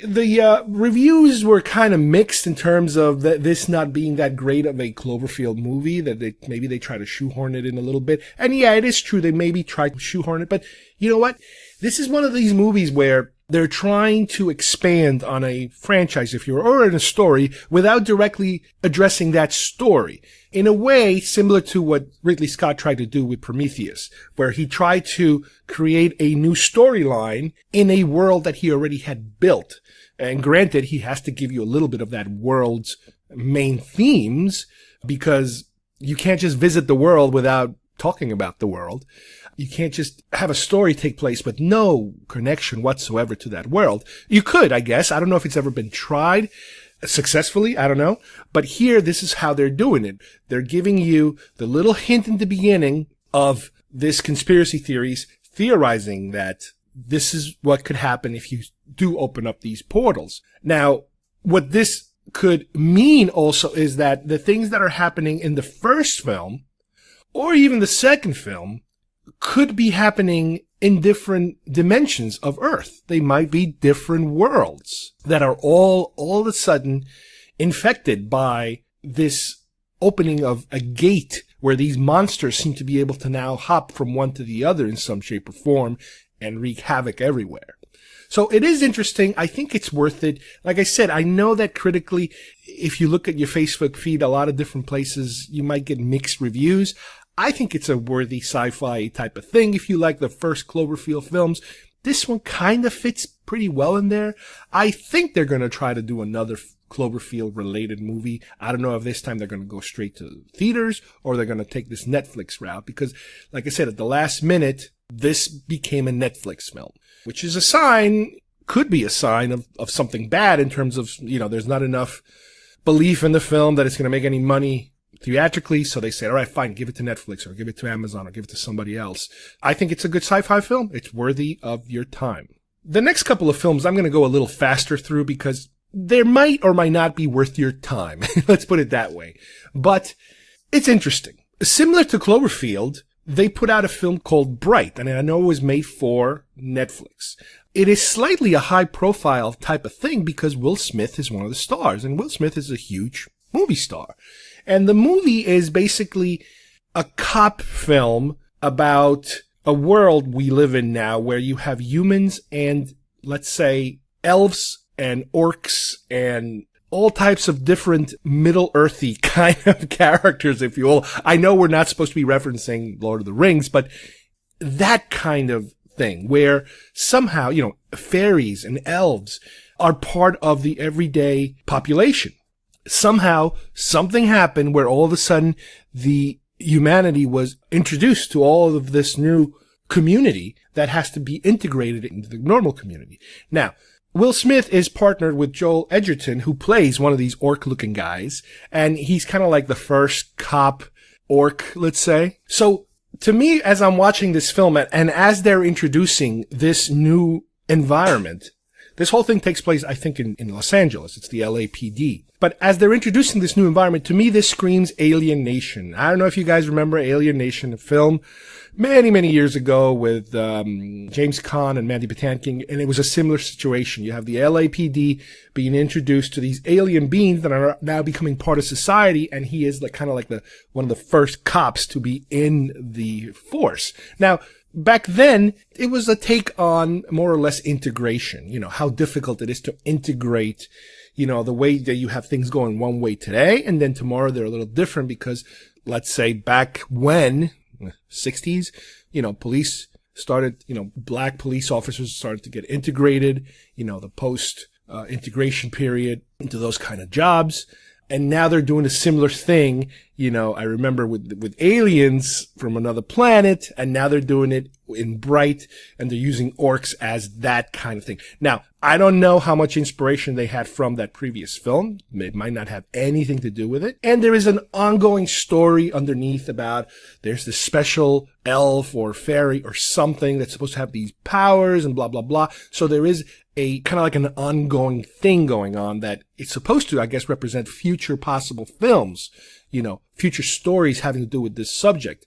Speaker 2: The reviews were kind of mixed in terms of this not being that great of a Cloverfield movie, that maybe they try to shoehorn it in a little bit. And yeah, it is true, they maybe tried to shoehorn it, but you know what? This is one of these movies where they're trying to expand on a franchise, if you're, or in a story, without directly addressing that story. In a way, similar to what Ridley Scott tried to do with Prometheus, where he tried to create a new storyline in a world that he already had built. And granted, he has to give you a little bit of that world's main themes, because you can't just visit the world without talking about the world. You can't just have a story take place with no connection whatsoever to that world. You could, I guess. I don't know if it's ever been tried successfully. I don't know. But here, this is how they're doing it. They're giving you the little hint in the beginning of this conspiracy theories, theorizing that this is what could happen if you do open up these portals. Now, what this could mean also is that the things that are happening in the first film, or even the second film, could be happening in different dimensions of Earth. They might be different worlds that are all of a sudden infected by this opening of a gate where these monsters seem to be able to now hop from one to the other in some shape or form and wreak havoc everywhere. So it is interesting. I think it's worth it. Like I said, I know that critically, if you look at your Facebook feed, a lot of different places, you might get mixed reviews. I think it's a worthy sci-fi type of thing. If you like the first Cloverfield films, this one kind of fits pretty well in there. I think they're going to try to do another Cloverfield related movie. I don't know if this time they're going to go straight to theaters or they're going to take this Netflix route because, like I said, at the last minute, this became a Netflix film, which is a sign, could be a sign of something bad in terms of, there's not enough belief in the film that it's going to make any money theatrically. So they say, all right, fine, give it to Netflix or give it to Amazon or give it to somebody else. I think it's a good sci-fi film. It's worthy of your time. The next couple of films I'm going to go a little faster through because they might or might not be worth your time. Let's put it that way. But it's interesting. Similar to Cloverfield, they put out a film called Bright, and I know it was made for Netflix. It is slightly a high-profile type of thing because Will Smith is one of the stars, and Will Smith is a huge movie star. And the movie is basically a cop film about a world we live in now where you have humans and, let's say, elves and orcs and all types of different Middle-earthy kind of characters, if you will. I know we're not supposed to be referencing Lord of the Rings, but that kind of thing where somehow, fairies and elves are part of the everyday population. Somehow something happened where all of a sudden the humanity was introduced to all of this new community that has to be integrated into the normal community. Now, Will Smith is partnered with Joel Edgerton, who plays one of these orc-looking guys, and he's kind of like the first cop orc, let's say. So, to me, as I'm watching this film, and as they're introducing this new environment, this whole thing takes place, I think, in Los Angeles. It's the LAPD. But as they're introducing this new environment, to me, this screams Alien Nation. I don't know if you guys remember Alien Nation, a film many, many years ago with James Caan and Mandy Patinkin, and it was a similar situation. You have the LAPD being introduced to these alien beings that are now becoming part of society, and he is kind of one of the first cops to be in the force. Now, back then, it was a take on more or less integration, how difficult it is to integrate, the way that you have things going one way today, and then tomorrow they're a little different because, let's say, back when, 60s, police started, black police officers started to get integrated, the post-integration period into those kind of jobs. And now they're doing a similar thing. I remember with aliens from another planet, and now they're doing it in Bright, and they're using orcs as that kind of thing. Now, I don't know how much inspiration they had from that previous film. It might not have anything to do with it. And there is an ongoing story underneath about there's this special elf or fairy or something that's supposed to have these powers and blah, blah, blah. So there is a kind of like an ongoing thing going on that it's supposed to, I guess, represent future possible films, future stories having to do with this subject.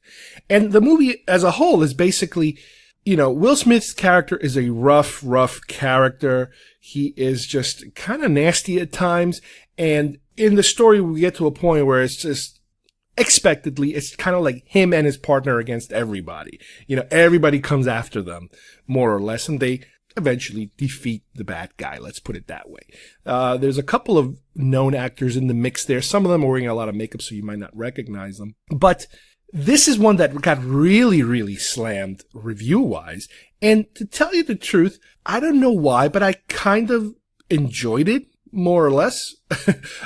Speaker 2: And the movie as a whole is basically, Will Smith's character is a rough character. He is just kind of nasty at times. And in the story, we get to a point where it's just expectedly, it's kind of like him and his partner against everybody. Everybody comes after them, more or less, and they eventually defeat the bad guy. Let's put it that way. There's a couple of known actors in the mix there. Some of them are wearing a lot of makeup, so you might not recognize them. But this is one that got really, really slammed review-wise. And to tell you the truth, I don't know why, but I kind of enjoyed it, more or less.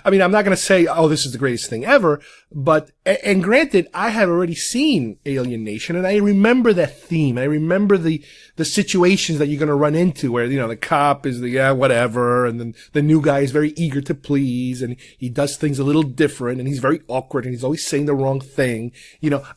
Speaker 2: I mean, I'm not going to say, oh, this is the greatest thing ever, but, and granted, I had already seen Alien Nation, and I remember that theme. I remember the situations that you're going to run into where, the cop is whatever, and then the new guy is very eager to please, and he does things a little different, and he's very awkward, and he's always saying the wrong thing.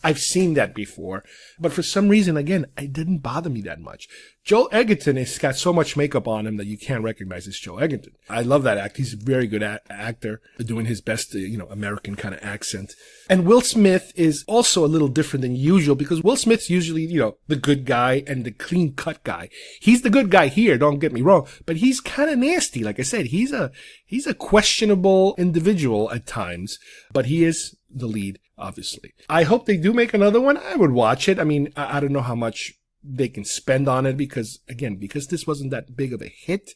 Speaker 2: I've seen that before. But for some reason, again, it didn't bother me that much. Joel Edgerton has got so much makeup on him that you can't recognize it's Joel Edgerton. I love that actor. He's a very good actor, doing his best, American kind of accent. And Will Smith is also a little different than usual because Will Smith's usually, the good guy and the clean cut guy. He's the good guy here, don't get me wrong, but he's kind of nasty. Like I said, he's a questionable individual at times, but he is the lead, obviously. I hope they do make another one. I would watch it. I mean, I don't know how much they can spend on it because this wasn't that big of a hit.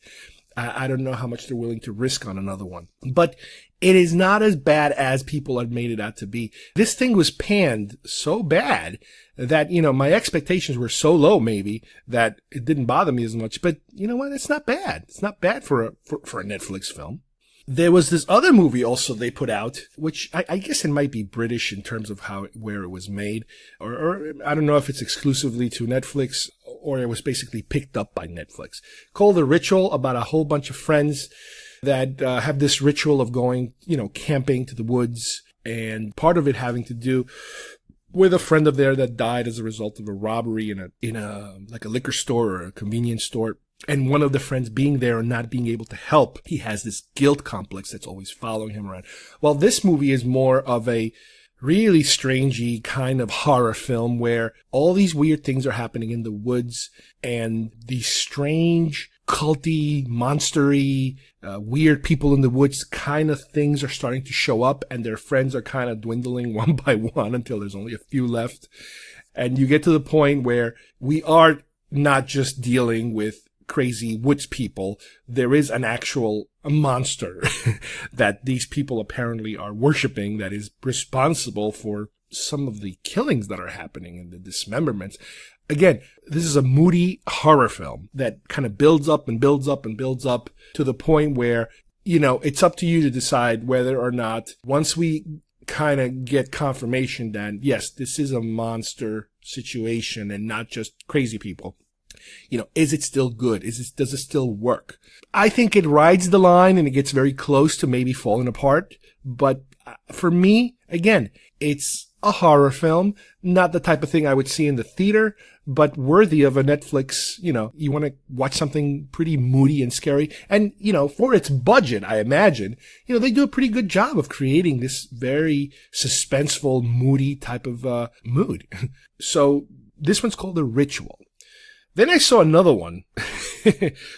Speaker 2: I don't know how much they're willing to risk on another one. But it is not as bad as people have made it out to be. This thing was panned so bad that, my expectations were so low maybe that it didn't bother me as much. But you know what? It's not bad. It's not bad for a Netflix film. There was this other movie also they put out, which I guess it might be British in terms of where it was made, or I don't know if it's exclusively to Netflix or it was basically picked up by Netflix, called The Ritual, about a whole bunch of friends that have this ritual of going, camping to the woods, and part of it having to do with a friend of theirs that died as a result of a robbery in a like a liquor store or a convenience store. And one of the friends being there and not being able to help, he has this guilt complex that's always following him around. Well, this movie is more of a really strangey kind of horror film where all these weird things are happening in the woods, and these strange, culty, monstery, weird people in the woods kind of things are starting to show up, and their friends are kind of dwindling one by one until there's only a few left. And you get to the point where we are not just dealing with crazy woods people. There is an actual monster that these people apparently are worshiping that is responsible for some of the killings that are happening and the dismemberments. Again, this is a moody horror film that kind of builds up and builds up and builds up to the point where, it's up to you to decide whether or not, once we kind of get confirmation that, yes, this is a monster situation and not just crazy people, is it still good? Does it still work? I think it rides the line and it gets very close to maybe falling apart. But for me, again, it's a horror film, not the type of thing I would see in the theater, but worthy of a Netflix, you want to watch something pretty moody and scary. And, for its budget, I imagine, they do a pretty good job of creating this very suspenseful, moody type of mood. So this one's called The Ritual. Then I saw another one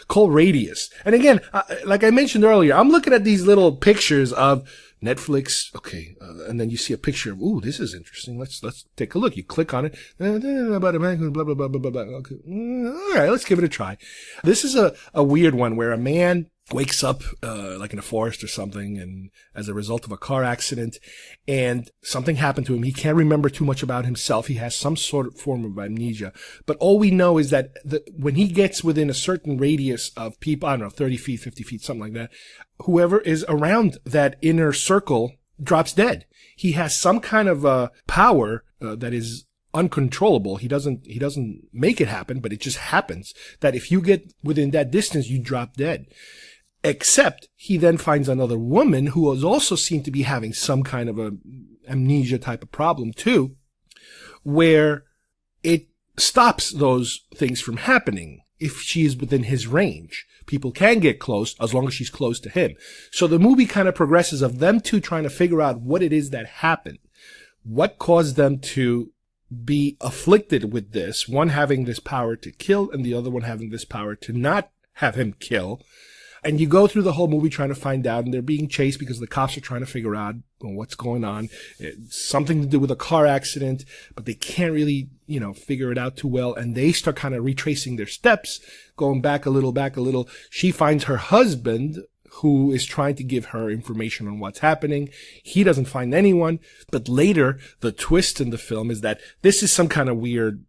Speaker 2: called Radius. And again, like I mentioned earlier, I'm looking at these little pictures of Netflix. Okay. And then you see a picture of, ooh, this is interesting. Let's take a look. You click on it. About a man, blah, blah, blah, blah, blah, blah. Okay. All right. Let's give it a try. This is a weird one where a man wakes up, like in a forest or something, and as a result of a car accident, and something happened to him. He can't remember too much about himself. He has some sort of form of amnesia. But all we know is that when he gets within a certain radius of people, I don't know, 30 feet, 50 feet, something like that, whoever is around that inner circle drops dead. He has some kind of power that is uncontrollable. He doesn't make it happen, but it just happens that if you get within that distance, you drop dead. Except he then finds another woman who is also seen to be having some kind of a amnesia type of problem too, where it stops those things from happening if she is within his range. People can get close as long as she's close to him. So the movie kind of progresses of them two trying to figure out what it is that happened. What caused them to be afflicted with this, one having this power to kill and the other one having this power to not have him kill. And you go through the whole movie trying to find out, and they're being chased because the cops are trying to figure out what's going on. It's something to do with a car accident, but they can't really, figure it out too well. And they start kind of retracing their steps, going back a little. She finds her husband, who is trying to give her information on what's happening. He doesn't find anyone. But later, the twist in the film is that this is some kind of weird,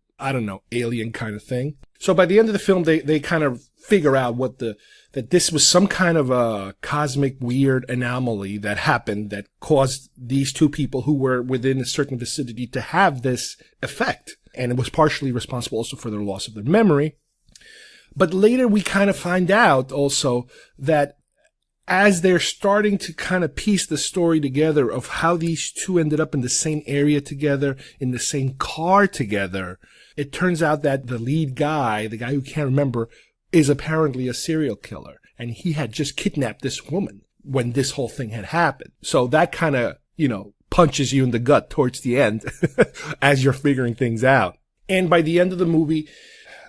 Speaker 2: alien kind of thing. So by the end of the film, they kind of figure out that this was some kind of a cosmic weird anomaly that happened that caused these two people who were within a certain vicinity to have this effect. And it was partially responsible also for their loss of their memory. But later we kind of find out also that as they're starting to kind of piece the story together of how these two ended up in the same area together, in the same car together, it turns out that the lead guy, the guy who can't remember, is apparently a serial killer. And he had just kidnapped this woman when this whole thing had happened. So that kind of, punches you in the gut towards the end as you're figuring things out. And by the end of the movie,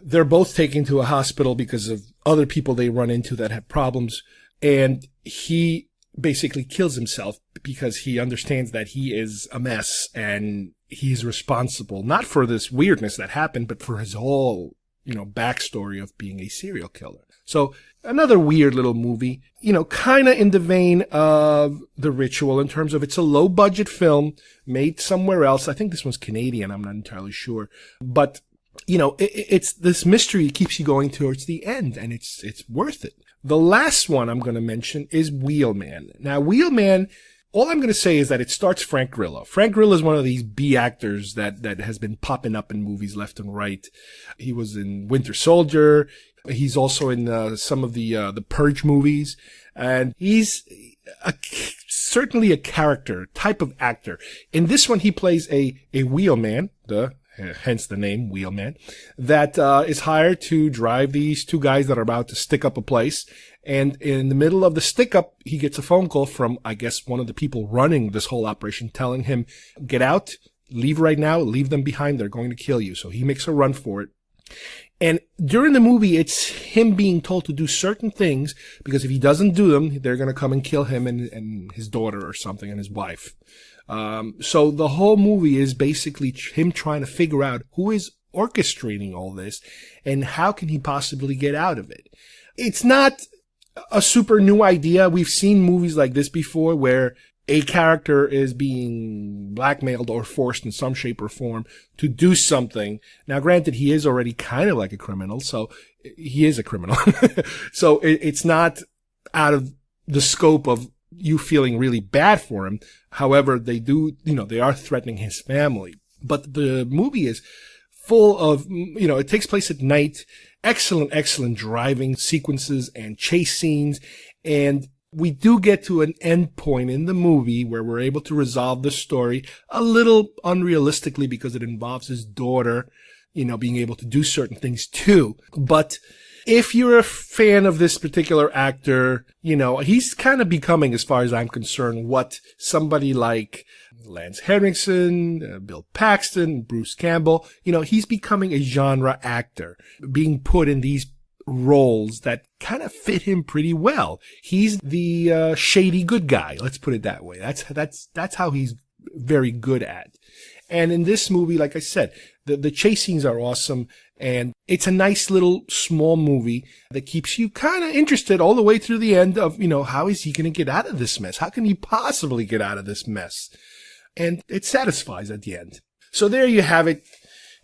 Speaker 2: they're both taken to a hospital because of other people they run into that have problems. And he basically kills himself because he understands that he is a mess and he's responsible, not for this weirdness that happened, but for his whole, backstory of being a serial killer. So another weird little movie, kind of in the vein of The Ritual in terms of it's a low budget film made somewhere else. I think this one's Canadian. I'm not entirely sure, but it's this mystery keeps you going towards the end, and it's worth it. The last one I'm going to mention is Wheelman. Now, Wheelman, all I'm going to say is that it starts Frank Grillo. Frank Grillo is one of these B actors that has been popping up in movies left and right. He was in Winter Soldier. He's also in some of the Purge movies, and he's certainly a character type of actor. In this one, he plays a wheelman, hence the name Wheelman, that is hired to drive these two guys that are about to stick up a place. And in the middle of the stick up, he gets a phone call from, I guess, one of the people running this whole operation, telling him, get out, leave right now, leave them behind, they're going to kill you. So he makes a run for it. And during the movie, it's him being told to do certain things, because if he doesn't do them, they're going to come and kill him and his daughter or something, and his wife. So the whole movie is basically him trying to figure out who is orchestrating all this and how can he possibly get out of it. It's not a super new idea. We've seen movies like this before where a character is being blackmailed or forced in some shape or form to do something. Now, granted, he is already kind of like a criminal, so he is a criminal. So it's not out of the scope of you feeling really bad for him. However, they are threatening his family. But the movie is full of, it takes place at night. Excellent driving sequences and chase scenes. And we do get to an end point in the movie where we're able to resolve the story a little unrealistically because it involves his daughter, being able to do certain things too. But if you're a fan of this particular actor, he's kind of becoming, as far as I'm concerned, what somebody like Lance Henriksen, Bill Paxton, Bruce Campbell, he's becoming a genre actor, being put in these roles that kind of fit him pretty well. He's the shady good guy, let's put it that way. That's how he's very good at. And in this movie, like I said, the chase scenes are awesome, and it's a nice little small movie that keeps you kind of interested all the way through the end of, how is he going to get out of this mess? How can he possibly get out of this mess? And it satisfies at the end. So there you have it.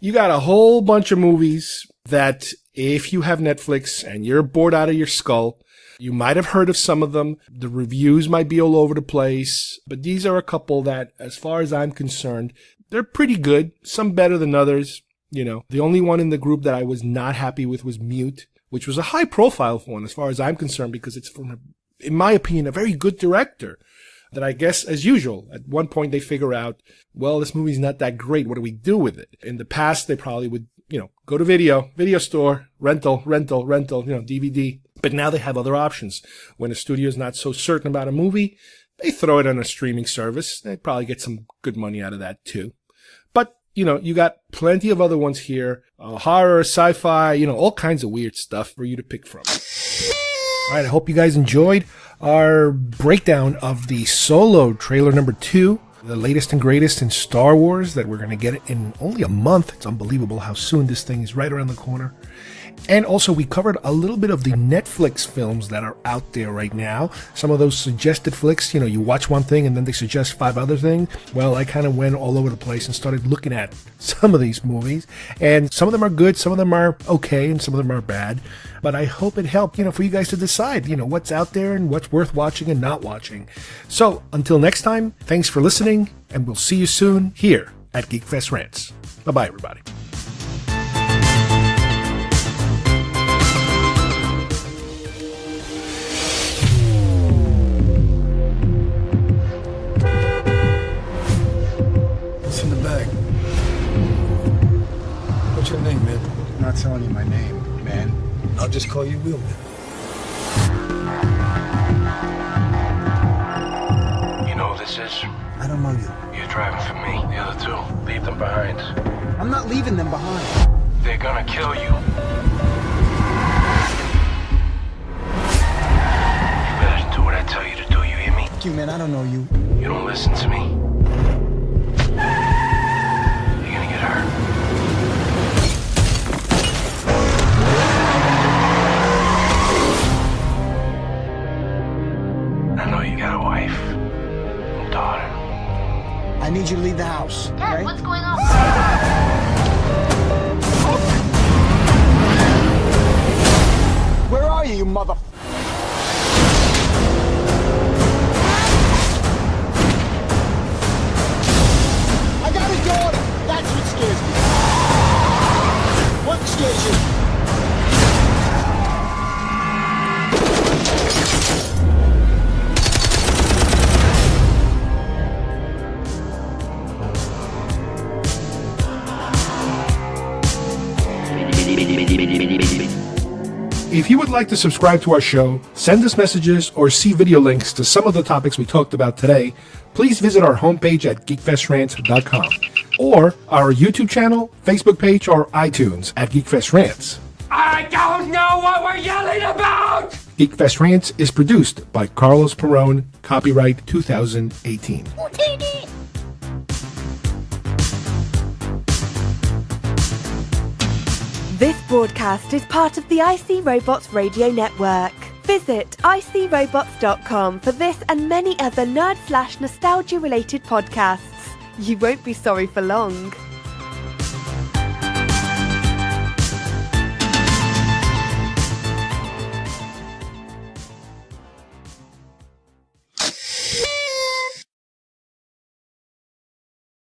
Speaker 2: You got a whole bunch of movies that if you have Netflix and you're bored out of your skull, you might have heard of some of them. The reviews might be all over the place, but these are a couple that, as far as I'm concerned, they're pretty good. Some better than others. The only one in the group that I was not happy with was Mute, which was a high profile one as far as I'm concerned, because it's from, in my opinion, a very good director. That I guess, as usual, at one point they figure out, well, this movie's not that great. What do we do with it? In the past, they probably would, go to video store, rental, DVD. But now they have other options. When a studio is not so certain about a movie, they throw it on a streaming service. They probably get some good money out of that too. But, you got plenty of other ones here. Horror, sci-fi, all kinds of weird stuff for you to pick from. All right, I hope you guys enjoyed our breakdown of the Solo trailer number 2, the latest and greatest in Star Wars that we're going to get in only a month. It's unbelievable how soon this thing is right around the corner. And also, we covered a little bit of the Netflix films that are out there right now. Some of those suggested flicks, you watch one thing and then they suggest 5 other things. Well, I kind of went all over the place and started looking at some of these movies. And some of them are good, some of them are okay, and some of them are bad. But I hope it helped, for you guys to decide, what's out there and what's worth watching and not watching. So, until next time, thanks for listening, and we'll see you soon here at GeekFest Rants. Bye-bye, everybody.
Speaker 12: What's in the bag? What's your name, man?
Speaker 13: I'm not telling you my name, man.
Speaker 12: I'll just call you Wheelman.
Speaker 4: You know who this is?
Speaker 13: I don't know you.
Speaker 4: You're driving for me. The other two, leave them behind.
Speaker 13: I'm not leaving them behind.
Speaker 4: They're gonna kill you. You better do what I tell you to do, you hear me?
Speaker 13: Fuck you, man, I don't know you.
Speaker 4: You don't listen to me.
Speaker 13: need you to leave the house.
Speaker 14: Dad,
Speaker 13: okay?
Speaker 14: what's going on?
Speaker 13: Where are you, mother... I got a daughter! That's what scares me. What scares you?
Speaker 2: If you would like to subscribe to our show, send us messages, or see video links to some of the topics we talked about today, please visit our homepage at GeekFestRants.com or our YouTube channel, Facebook page, or iTunes at GeekFest Rants.
Speaker 10: I don't know what we're yelling about!
Speaker 2: GeekFest Rants is produced by Carlos Perone, copyright 2018.
Speaker 1: This broadcast is part of the IC Robots Radio Network. Visit icrobots.com for this and many other nerd/nostalgia related podcasts. You won't be sorry for long.